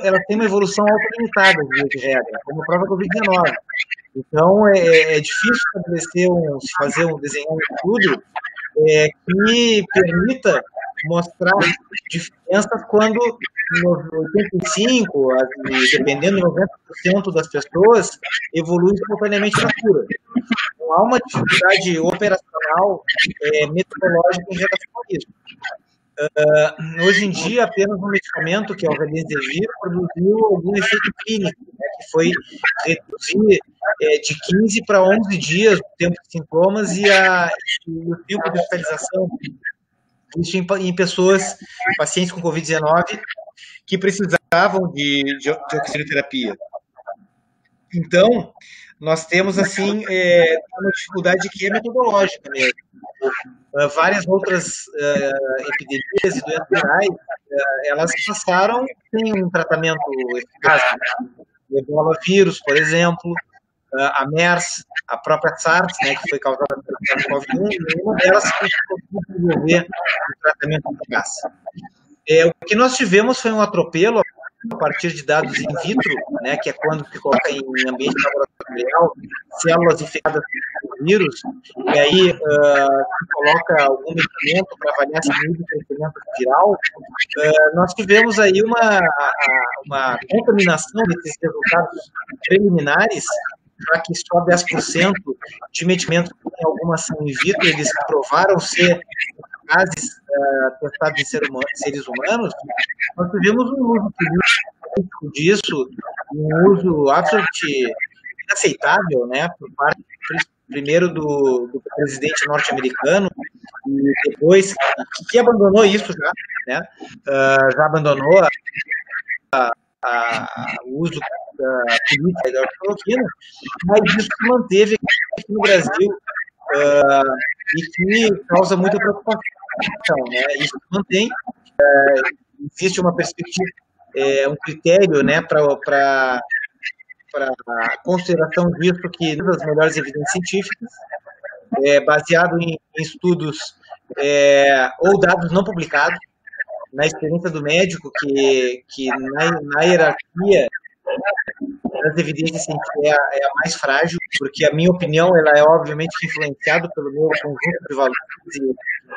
ela tem uma evolução auto-limitada, de regra, como a própria Covid-19. Então, é difícil desenhar um estudo que permita mostrar diferenças quando 85%, dependendo de 90% das pessoas, evolui espontaneamente para a cura. Então, há uma dificuldade operacional, metodológica em relação a isso. Hoje em dia, apenas um medicamento, que é o Remdesivir, produziu algum efeito clínico, né, que foi reduzir de 15 para 11 dias o tempo de sintomas e o tempo de hospitalização. Isso em pessoas, pacientes com Covid-19, que precisavam de oxigenoterapia. Então, nós temos, assim, uma dificuldade que é metodológica mesmo. Várias outras epidemias e doenças virais, elas passaram sem um tratamento eficaz. O Ebola vírus, por exemplo, a MERS, a própria SARS, né, que foi causada pelo SARS-CoV-1, nenhuma delas conseguiu desenvolver um tratamento eficaz. O que nós tivemos foi um atropelo a partir de dados in vitro, né, que é quando se coloca em ambiente laboratorial células infectadas por vírus, e aí se coloca algum medicamento para avaliar se nível de crescimento viral. Nós tivemos aí uma contaminação desses resultados preliminares, já que só 10% de medicamentos que têm alguma ação in vitro, eles provaram ser eficazes testados em seres humanos. Nós tivemos um uso político disso, um uso absolutamente inaceitável, né, por parte, primeiro, do presidente norte-americano, e depois, que abandonou isso já, né, já abandonou o uso político da cloroquina, mas isso se manteve aqui no Brasil e que causa muita preocupação, né? Isso se mantém, existe uma perspectiva, um critério, né, para a consideração disso, que das melhores evidências científicas, baseado em estudos ou dados não publicados, na experiência do médico, que na hierarquia das evidências científicas é a mais frágil, porque a minha opinião ela é obviamente influenciada pelo meu conjunto de valores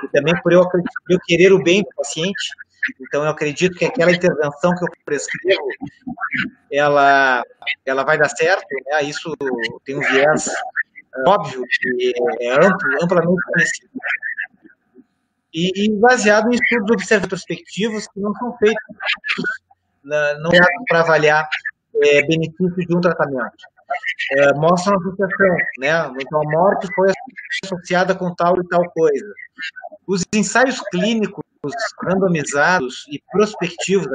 e também por eu querer o bem do paciente. Então, eu acredito que aquela intervenção que eu prescrevo, ela vai dar certo, né? Isso tem um viés óbvio, que é amplamente conhecido. E baseado em estudos observatórios prospectivos que não são feitos não para avaliar benefícios de um tratamento. Mostram a associação, né? Então, a morte foi associada com tal e tal coisa. Os ensaios clínicos randomizados e prospectivos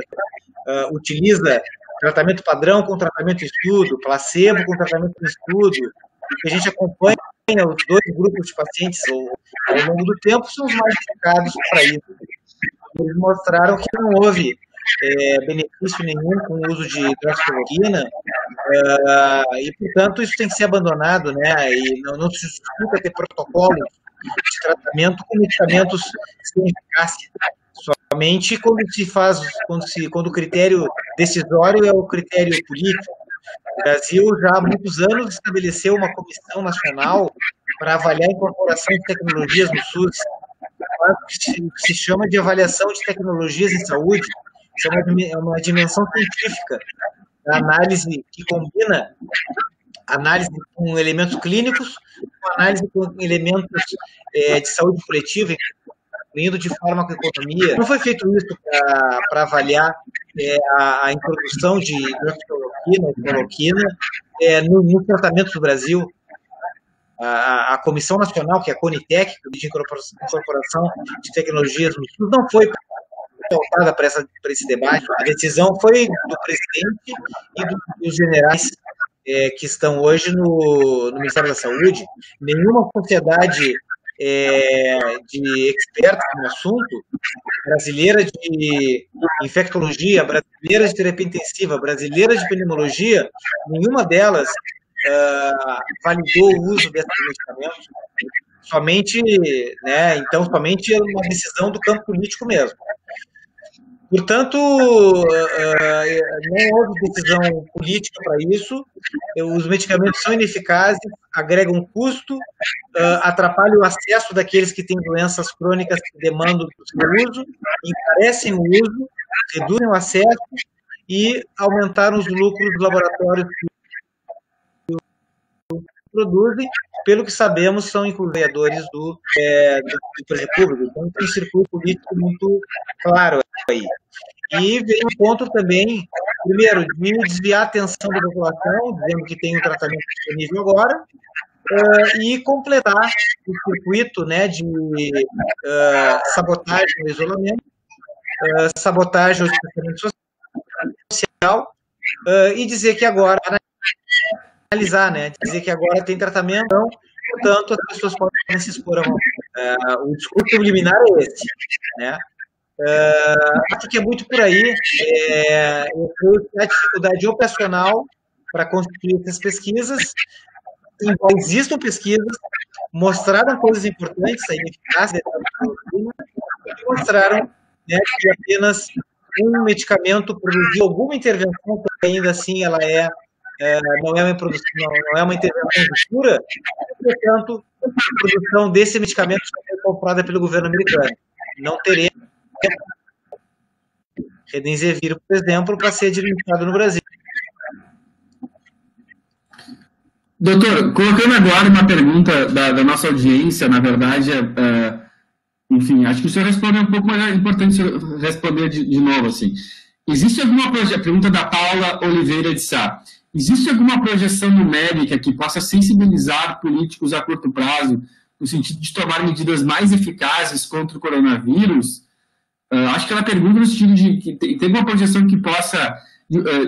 utiliza tratamento padrão com tratamento em estudo, placebo com tratamento em estudo, e que a gente acompanha os dois grupos de pacientes ao longo do tempo, são os mais indicados para isso. Eles mostraram que não houve benefício nenhum com o uso de hidroxicloroquina, e, portanto, isso tem que ser abandonado, né? E não se justifica ter protocolos de tratamento com medicamentos sem eficácia. Somente quando o critério decisório é o critério político. O Brasil já há muitos anos estabeleceu uma comissão nacional para avaliar a incorporação de tecnologias no SUS, que se chama de avaliação de tecnologias em saúde. Isso é uma dimensão científica, a análise que combina análise com elementos clínicos, com análise com elementos de saúde coletiva, incluindo de farmacoeconomia. Não foi feito isso para avaliar a introdução de hidroxicloroquina e cloroquina no tratamento do Brasil. A Comissão Nacional, que é a CONITEC, de Incorporação de Tecnologias no SUS, não foi pautada para esse debate. A decisão foi do presidente e dos generais que estão hoje no Ministério da Saúde. Nenhuma sociedade de expertos no assunto, brasileira de infectologia, brasileira de terapia intensiva, brasileira de pneumologia, nenhuma delas validou o uso desses medicamentos. Somente, né, então, somente é uma decisão do campo político mesmo. Portanto, não houve decisão política para isso, os medicamentos são ineficazes, agregam custo, atrapalham o acesso daqueles que têm doenças crônicas que demandam o seu uso, encarecem o uso, reduzem o acesso e aumentaram os lucros dos laboratórios que produzem, pelo que sabemos, são inclusive do poder público. Então, tem um circuito político muito claro aí. E vem um ponto também primeiro, de desviar a atenção da população, dizendo que tem um tratamento disponível agora, e completar o circuito, né, de sabotagem ao isolamento, sabotagem ao distanciamento social, e dizer que agora, analisar, né, dizer que agora tem tratamento, então, portanto, as pessoas podem se expor. O discurso subliminar é esse, né? Acho que é muito por aí. Eu creio que a dificuldade operacional para construir essas pesquisas, embora existam pesquisas, mostraram coisas importantes, a eficácia e mostraram, né, que apenas um medicamento produziu alguma intervenção, que ainda assim ela não é uma intervenção de cura, portanto, a produção desse medicamento foi comprada pelo governo americano. Não teremos Remdesivir, por exemplo, para ser administrado no Brasil. Doutor, colocando agora uma pergunta da nossa audiência, na verdade, enfim, acho que o senhor respondeu um pouco, mas é importante responder de novo, assim. Existe alguma projeção, pergunta da Paula Oliveira de Sá, existe alguma projeção numérica que possa sensibilizar políticos a curto prazo, no sentido de tomar medidas mais eficazes contra o coronavírus? Acho que ela pergunta no sentido de que tem uma projeção que possa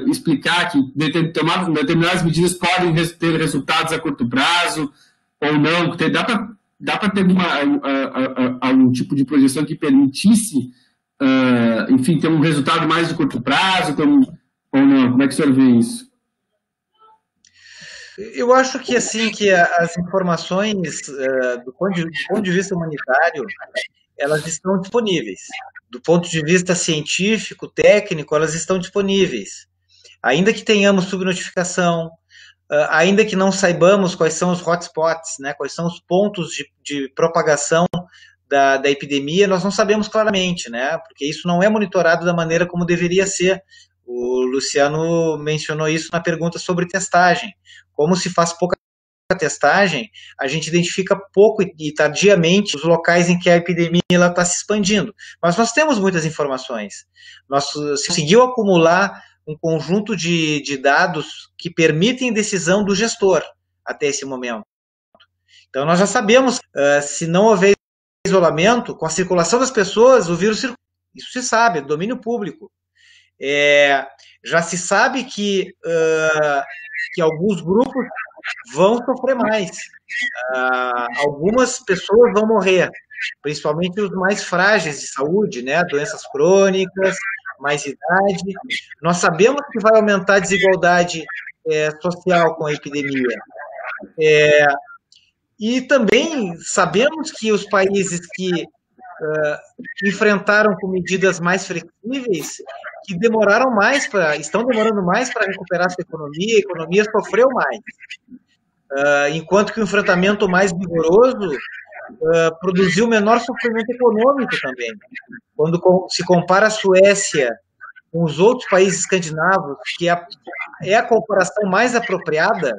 explicar que determinadas medidas podem ter resultados a curto prazo ou não. Dá para ter algum tipo de projeção que permitisse, enfim, ter um resultado mais de curto prazo ou não? Como é que o senhor vê isso? Eu acho que, assim, que as informações, do ponto de vista humanitário, elas estão disponíveis. Do ponto de vista científico, técnico, elas estão disponíveis. Ainda que tenhamos subnotificação, ainda que não saibamos quais são os hotspots, né, quais são os pontos de propagação da epidemia, nós não sabemos claramente, né, porque isso não é monitorado da maneira como deveria ser. O Luciano mencionou isso na pergunta sobre testagem. Como se faz pouca testagem, a gente identifica pouco e tardiamente os locais em que a epidemia está se expandindo. Mas nós temos muitas informações. Nós conseguimos acumular um conjunto de dados que permitem decisão do gestor até esse momento. Então, nós já sabemos, se não houver isolamento, com a circulação das pessoas, o vírus circula. Isso se sabe, é domínio público. Já se sabe que alguns grupos vão sofrer mais. Algumas pessoas vão morrer, principalmente os mais frágeis de saúde, né? Doenças crônicas, mais idade. Nós sabemos que vai aumentar a desigualdade social com a epidemia. E também sabemos que os países que enfrentaram com medidas mais flexíveis, que estão demorando mais para recuperar sua economia, a economia sofreu mais. Enquanto que o enfrentamento mais vigoroso produziu menor sofrimento econômico também. Quando se compara a Suécia com os outros países escandinavos, que é a comparação mais apropriada,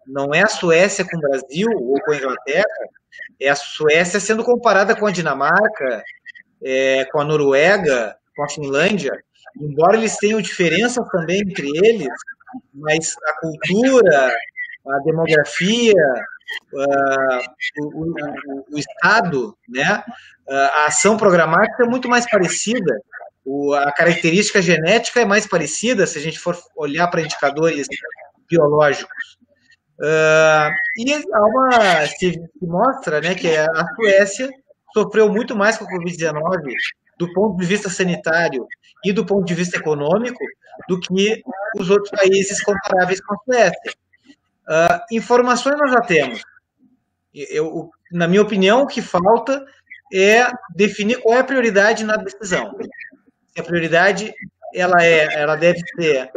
não é a Suécia com o Brasil ou com a Inglaterra, é a Suécia sendo comparada com a Dinamarca, com a Noruega, com a Finlândia, embora eles tenham diferenças também entre eles, mas a cultura, a demografia, o Estado, né, a ação programática é muito mais parecida, a característica genética é mais parecida, se a gente for olhar para indicadores biológicos. Se mostra, né, que a Suécia sofreu muito mais com a Covid-19 do ponto de vista sanitário e do ponto de vista econômico do que os outros países comparáveis com a Suécia. Informações nós já temos. Na minha opinião, o que falta é definir qual é a prioridade na decisão. Se a prioridade ela deve ser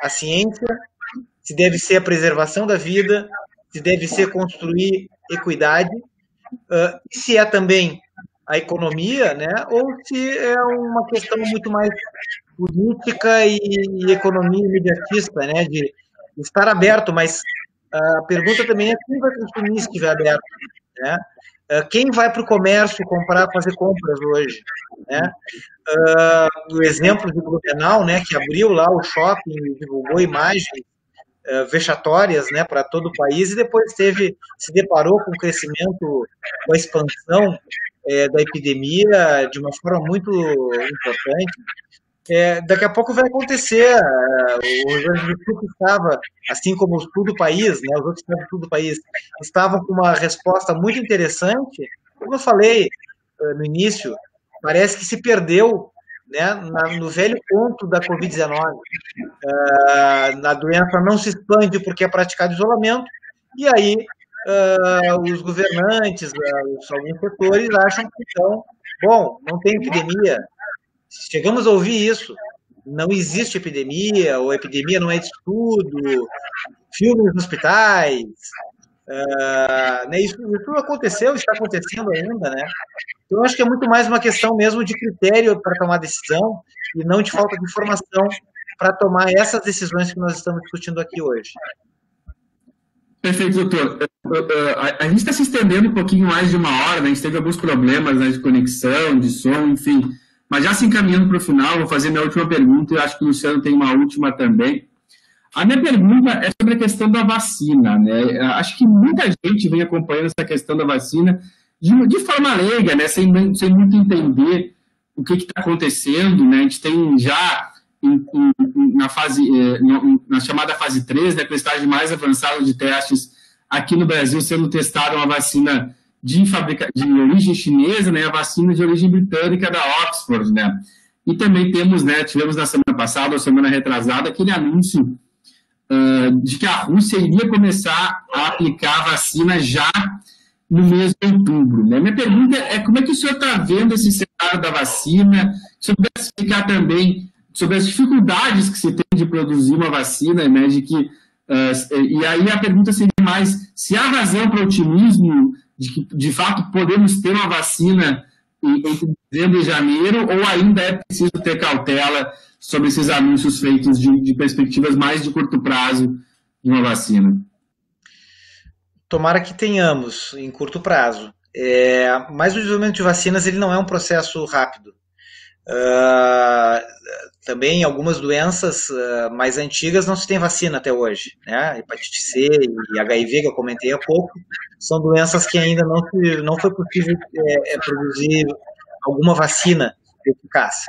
a ciência, se deve ser a preservação da vida, se deve ser construir equidade, e se é também a economia, né, ou se é uma questão muito mais política e economia imediatista, né, de estar aberto, mas a pergunta também é quem vai consumir se estiver aberto, né? Quem vai para o comércio fazer compras hoje, né? O exemplo de Blumenau, né, que abriu lá o shopping e divulgou imagens vexatórias, né, para todo o país, e depois se deparou com o crescimento, com a expansão da epidemia de uma forma muito importante. Daqui a pouco vai acontecer. O Rio Grande do Sul estava, assim como o sul do país, né, os outros estados do sul do país, estavam com uma resposta muito interessante. Como eu falei no início, parece que se perdeu, né, no velho ponto da Covid-19. A doença não se expande porque é praticado isolamento, e aí os governantes, alguns setores acham que, então, bom, não tem epidemia. Chegamos a ouvir isso. Não existe epidemia, ou epidemia não é de estudo, filmes nos hospitais. Né, isso aconteceu, está acontecendo ainda, né? Então, eu acho que é muito mais uma questão mesmo de critério para tomar decisão e não de falta de informação para tomar essas decisões que nós estamos discutindo aqui hoje. Perfeito, doutor. A gente está se estendendo um pouquinho mais de uma hora, né? A gente teve alguns problemas, né, de conexão, de som, enfim. Mas já se encaminhando para o final, vou fazer minha última pergunta, e eu acho que o Luciano tem uma última também. A minha pergunta é sobre a questão da vacina, né? Acho que muita gente vem acompanhando essa questão da vacina de forma leiga, né? Sem muito entender o que está acontecendo, né? A gente tem já na chamada fase 3, né, que é o estágio mais avançado de testes aqui no Brasil, sendo testada uma vacina de origem chinesa, né, a vacina de origem britânica da Oxford, né? E também tivemos na semana passada, ou semana retrasada, aquele anúncio de que a Rússia iria começar a aplicar a vacina já no mês de outubro, né? Minha pergunta é como é que o senhor está vendo esse cenário da vacina? Se eu pudesse explicar também sobre as dificuldades que se tem de produzir uma vacina, né, e aí a pergunta seria mais se há razão para o otimismo de que, de fato, podemos ter uma vacina entre dezembro e janeiro, ou ainda é preciso ter cautela sobre esses anúncios feitos de perspectivas mais de curto prazo de uma vacina? Tomara que tenhamos em curto prazo. Mas o desenvolvimento de vacinas ele não é um processo rápido. Também algumas doenças mais antigas não se tem vacina até hoje, né? Hepatite C e HIV, que eu comentei há pouco, são doenças que ainda não foi possível produzir alguma vacina eficaz.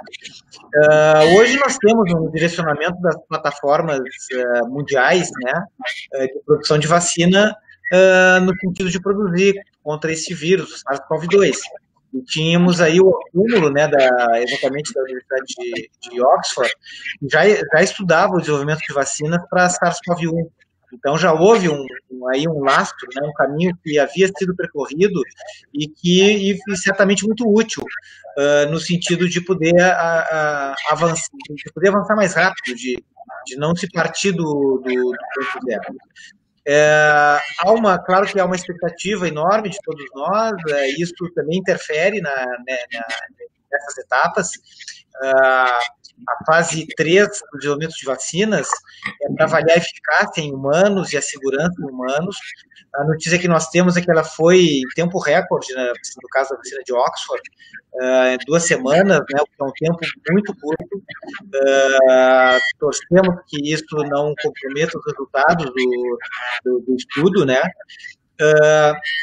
Hoje nós temos um direcionamento das plataformas mundiais, né, de produção de vacina no sentido de produzir contra esse vírus, o SARS-CoV-2. E tínhamos aí o acúmulo, né, exatamente da Universidade de Oxford, que já estudava o desenvolvimento de vacinas para SARS-CoV-1. Então já houve um lastro, né, um caminho que havia sido percorrido e certamente muito útil no sentido de poder avançar mais rápido, de não se partir do ponto zero. Claro que há uma expectativa enorme de todos nós, isso também interfere nessas etapas. A fase 3 do desenvolvimento de vacinas é para avaliar a eficácia em humanos e a segurança em humanos. A notícia que nós temos é que ela foi em tempo recorde, né, no caso da vacina de Oxford, 2 semanas, né, o que é um tempo muito curto. Torcemos que isso não comprometa os resultados do estudo, né?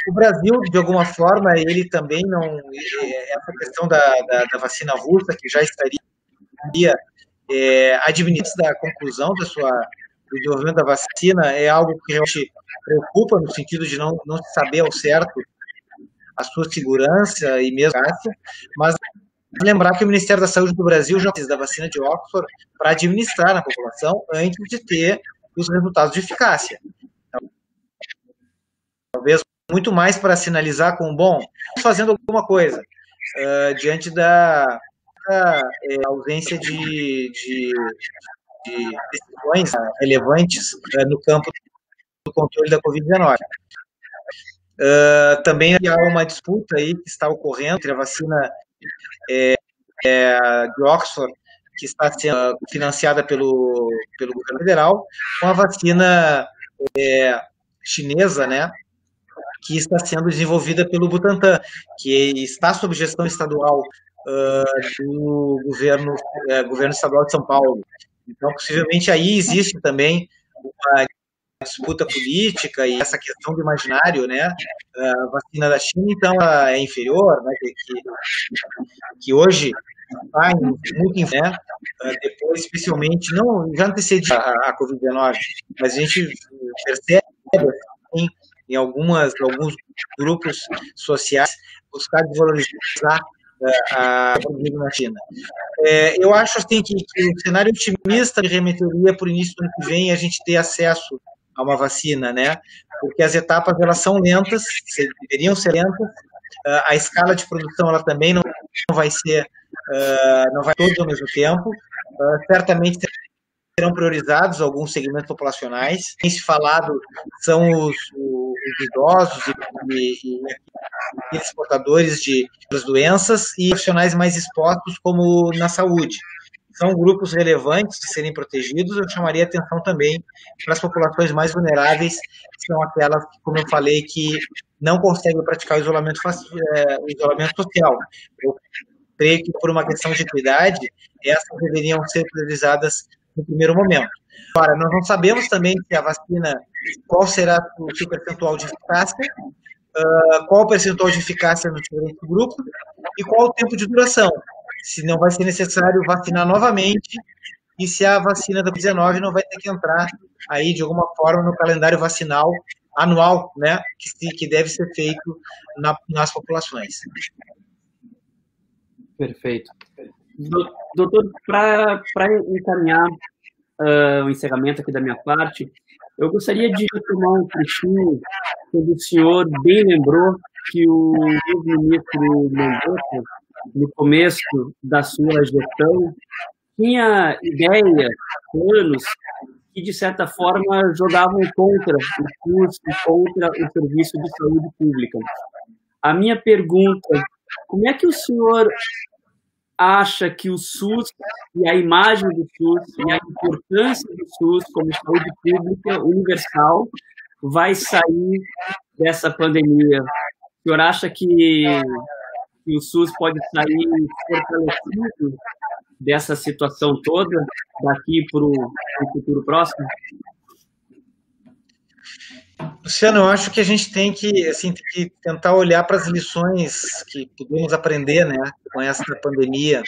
O Brasil, de alguma forma, ele também não... Essa questão da vacina russa, que já estaria administrada da conclusão do desenvolvimento da vacina, é algo que realmente preocupa, no sentido de não se saber ao certo a sua segurança e mesmo eficácia, mas lembrar que o Ministério da Saúde do Brasil já fez da vacina de Oxford para administrar na população antes de ter os resultados de eficácia. Então, talvez muito mais para sinalizar com, fazendo alguma coisa, diante da ausência de decisões relevantes no campo do controle da Covid-19. Também há uma disputa aí que está ocorrendo entre a vacina de Oxford, que está sendo financiada pelo governo federal, com a vacina chinesa, né, que está sendo desenvolvida pelo Butantan, que está sob gestão estadual do governo estadual de São Paulo. Então, possivelmente, aí existe também uma disputa política e essa questão do imaginário, né? A vacina da China, então, ela é inferior, né? Que hoje está muito, né? Depois, especialmente, não já antecede a Covid-19, mas a gente percebe assim, em alguns grupos sociais buscar desvalorizar a pandemia na China. Eu acho assim que o cenário otimista me remeteria para o início do ano que vem a gente ter acesso a uma vacina, né? Porque as etapas elas são lentas, deveriam ser lentas. A escala de produção ela também não vai ser, não vai todos ao mesmo tempo. Certamente serão priorizados alguns segmentos populacionais. Tem se falado são os idosos e aqueles portadores de outras doenças e profissionais mais expostos, como na saúde. São grupos relevantes de serem protegidos. Eu chamaria atenção também para as populações mais vulneráveis, que são aquelas, como eu falei, que não conseguem praticar o isolamento social. Eu creio que, por uma questão de equidade, essas deveriam ser priorizadas no primeiro momento. Agora, nós não sabemos também se a vacina, qual será o seu percentual de eficácia, qual o percentual de eficácia no diferente grupo e qual o tempo de duração. Se não vai ser necessário vacinar novamente e se a vacina da Covid-19 não vai ter que entrar aí, de alguma forma, no calendário vacinal anual, né, que deve ser feito nas populações. Perfeito. Doutor, para encaminhar o encerramento aqui da minha parte, eu gostaria de retomar um trechinho quando o senhor bem lembrou que o ex-ministro Mendonça, no começo da sua gestão, tinha ideias, planos que, de certa forma, jogavam contra o SUS e contra o serviço de saúde pública. A minha pergunta, como é que o senhor acha que o SUS e a imagem do SUS e a importância do SUS como saúde pública universal vai sair dessa pandemia? O senhor acha que o SUS pode sair fortalecido dessa situação toda daqui para o futuro próximo? Luciano, eu acho que a gente tem que tentar olhar para as lições que podemos aprender, né, com essa pandemia.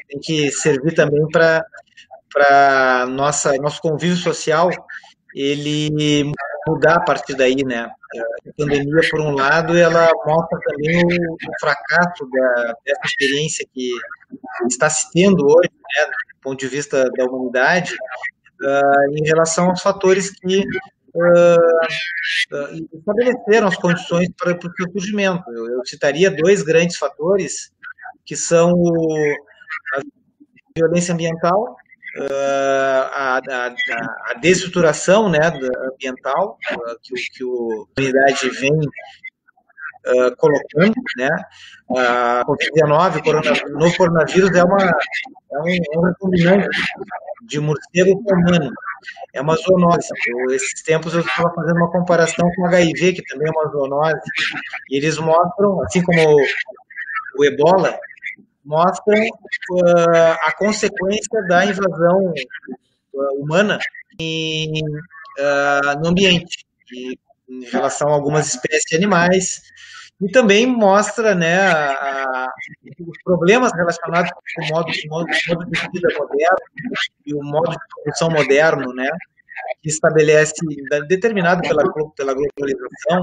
Tem que servir também para nosso convívio social, ele mudar a partir daí, né? A pandemia, por um lado, ela mostra também o fracasso dessa experiência que está se tendo hoje, né, do ponto de vista da humanidade, em relação aos fatores que estabeleceram as condições para o seu surgimento. Eu citaria dois grandes fatores, que são a violência ambiental, a desestruturação, né, ambiental que a humanidade vem colocando, né? A Covid-19, o novo coronavírus, é um recombinante de morcego com humano. É uma zoonose. Esses tempos eu estava fazendo uma comparação com o HIV, que também é uma zoonose, e eles mostram, assim como o Ebola, mostram a consequência da invasão humana no ambiente, em relação a algumas espécies de animais, e também mostra, né, os problemas relacionados com o modo de vida moderno e o modo de produção moderno, né, que estabelece, determinado pela globalização,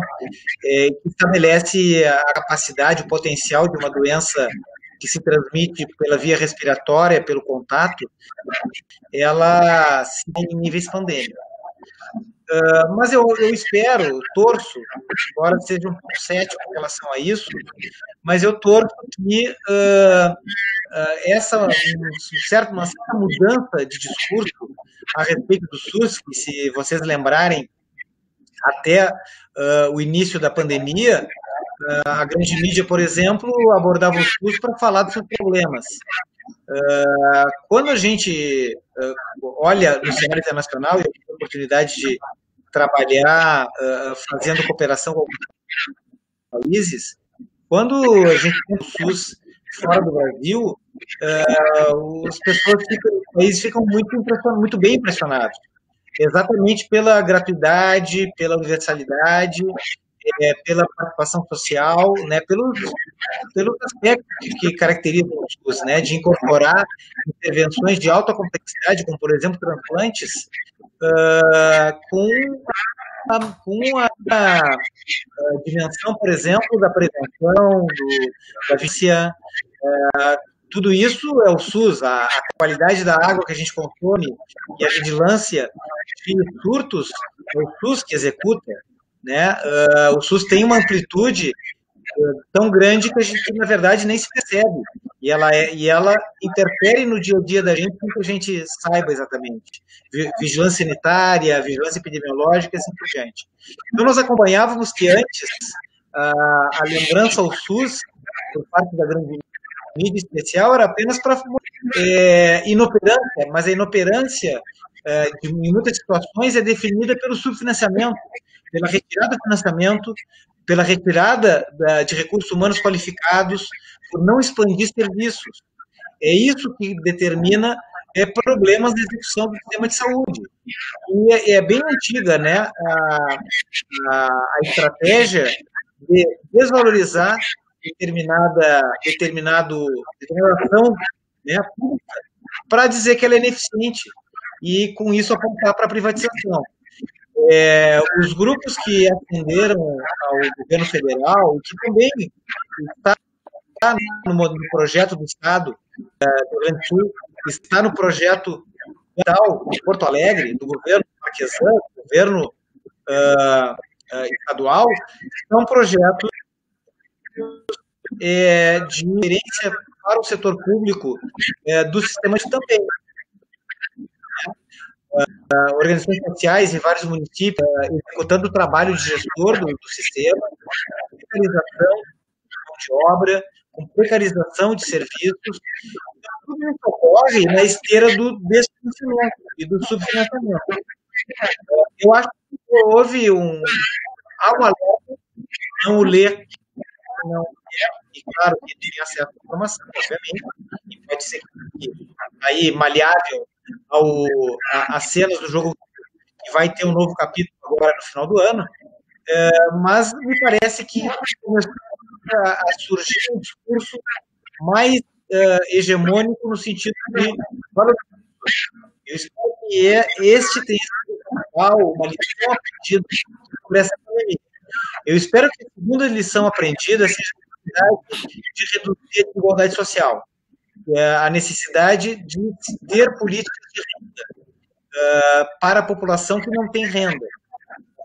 que estabelece a capacidade, o potencial de uma doença que se transmite pela via respiratória, pelo contato, ela se tem em níveis pandêmicos. Mas eu espero, torço, embora seja um pouco cético em relação a isso, mas eu torço que uma certa mudança de discurso a respeito do SUS, que, se vocês lembrarem, até o início da pandemia, a grande mídia, por exemplo, abordava o SUS para falar dos seus problemas. Quando a gente olha no cenário internacional, e eu tive a oportunidade de trabalhar fazendo cooperação com países, quando a gente tem o SUS fora do Brasil, as pessoas os países ficam muito bem impressionados, exatamente pela gratuidade, pela universalidade, pela participação social, né, pelos aspectos que caracterizam o SUS, né, de incorporar intervenções de alta complexidade, como, por exemplo, transplantes, com a dimensão, por exemplo, da prevenção, da vigilância, tudo isso é o SUS, a qualidade da água que a gente consome e a vigilância de surtos, é o SUS que executa, né? O SUS tem uma amplitude tão grande que a gente, na verdade, nem se percebe. E ela interfere no dia a dia da gente sem que a gente saiba exatamente. Vigilância sanitária, vigilância epidemiológica e assim por diante. Então, nós acompanhávamos que antes a lembrança ao SUS, por parte da grande mídia especial, era apenas para inoperância, mas a inoperância, em muitas situações, é definida pelo subfinanciamento, pela retirada do financiamento, pela retirada de recursos humanos qualificados, por não expandir serviços. É isso que determina problemas de execução do sistema de saúde. E é bem antiga, né, a estratégia de desvalorizar determinação, né, pública, para dizer que ela é ineficiente e, com isso, apontar para a privatização. Os grupos que atenderam ao governo federal, que também está no projeto do Estado do Rio Grande do Sul, está no projeto de Porto Alegre, do governo Marquesan, do governo estadual, são projetos de referência para o setor público do sistema de também. Organizações sociais em vários municípios executando o trabalho de gestor do sistema, com precarização de obra, com precarização de serviços. Tudo isso ocorre na esteira do desfinanciamento e do subfinanciamento. Eu acho que houve algo alerta, não o ler, não e claro que tem acesso à informação, obviamente, e pode ser que aí maleável as cenas do jogo, que vai ter um novo capítulo agora no final do ano, mas me parece que começou a surgir um discurso mais hegemônico no sentido de valorização. Eu espero que este tenha sido uma lição aprendida por essa pandemia. Eu espero que a segunda lição aprendida seja a necessidade de reduzir a desigualdade social, a necessidade de ter políticas de renda para a população que não tem renda,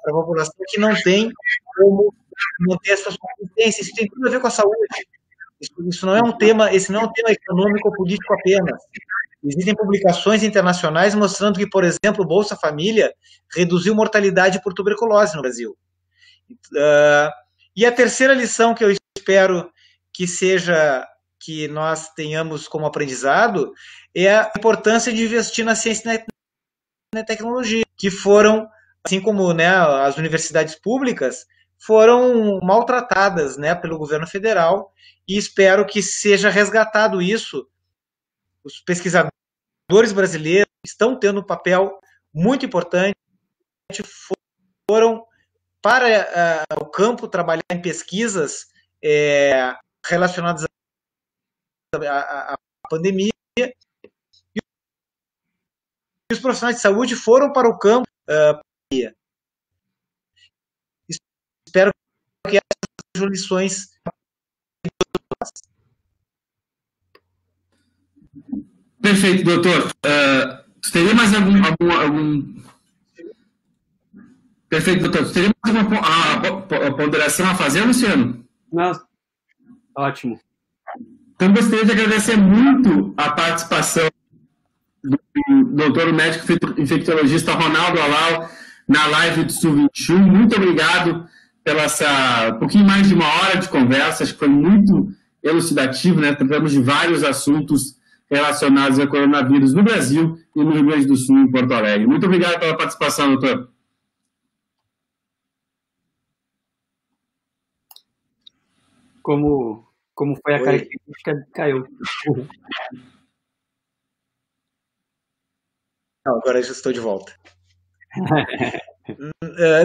para a população que não tem como manter a sua subsistência. Isso tem tudo a ver com a saúde. Isso não é um tema, esse não é um tema econômico ou político apenas. Existem publicações internacionais mostrando que, por exemplo, o Bolsa Família reduziu mortalidade por tuberculose no Brasil. E a terceira lição que eu espero que nós tenhamos como aprendizado é a importância de investir na ciência e na tecnologia, que foram, assim como, né, as universidades públicas, foram maltratadas, né, pelo governo federal, e espero que seja resgatado isso. Os pesquisadores brasileiros estão tendo um papel muito importante, foram para o campo trabalhar em pesquisas relacionadas à pandemia, e os profissionais de saúde foram para o campo. Espero que essas sejam lições. Perfeito, doutor. Teria mais algum... Perfeito, doutor. Teria mais alguma ponderação a fazer, Luciano? Não, ótimo. Então, gostaria de agradecer muito a participação do doutor médico infectologista Ronaldo Halal na live do Sul 21. Muito obrigado pela um pouquinho mais de uma hora de conversa. Acho que foi muito elucidativo, né? Tratamos de vários assuntos relacionados ao coronavírus no Brasil e no Rio Grande do Sul, em Porto Alegre. Muito obrigado pela participação, doutor. como foi a característica, caiu. Não, agora eu já estou de volta.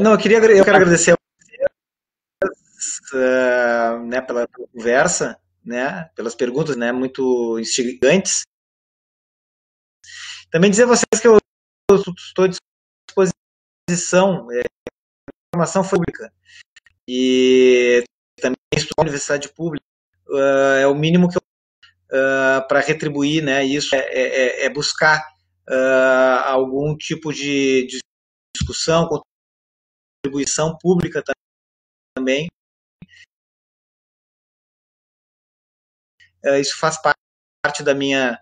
Não, eu quero agradecer a vocês, né, pela conversa, né, pelas perguntas, né, muito instigantes. Também dizer a vocês que eu estou à disposição, a informação pública, e também estudar na universidade pública, é o mínimo que eu para retribuir, né, isso é buscar algum tipo de discussão, contribuição pública também. Isso faz parte da minha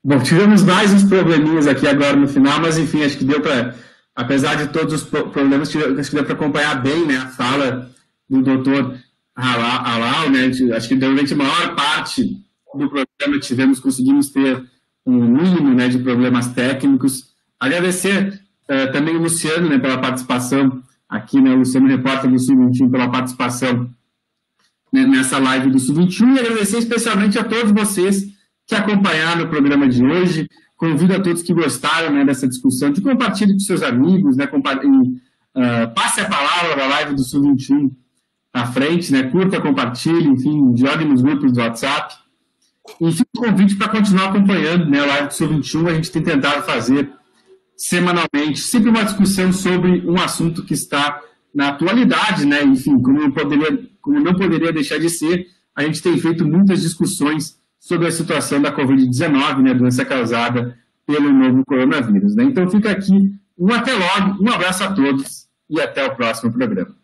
Bom, tivemos mais uns probleminhas aqui agora no final, mas enfim, acho que deu para, apesar de todos os problemas, acho que deu para acompanhar bem, né, a fala do doutor Halal, né, acho que durante a maior parte do programa conseguimos ter um mínimo, né, de problemas técnicos. Agradecer também o Luciano, né, pela participação aqui, né, o Luciano, repórter do Sub-21, pela participação, né, nessa live do Sub-21, e agradecer especialmente a todos vocês que acompanharam o programa de hoje. Convido a todos que gostaram, né, dessa discussão, que compartilhem com seus amigos, né, passe a palavra da live do Sub-21 à frente, né, curta, compartilhe, enfim, jogue nos grupos do WhatsApp. E fica o convite para continuar acompanhando, né, a live do Sub-21. A gente tem tentado fazer semanalmente, sempre uma discussão sobre um assunto que está na atualidade, né, enfim, como não poderia deixar de ser, a gente tem feito muitas discussões sobre a situação da Covid-19, né, doença causada pelo novo coronavírus, né. Então fica aqui até logo, um abraço a todos e até o próximo programa.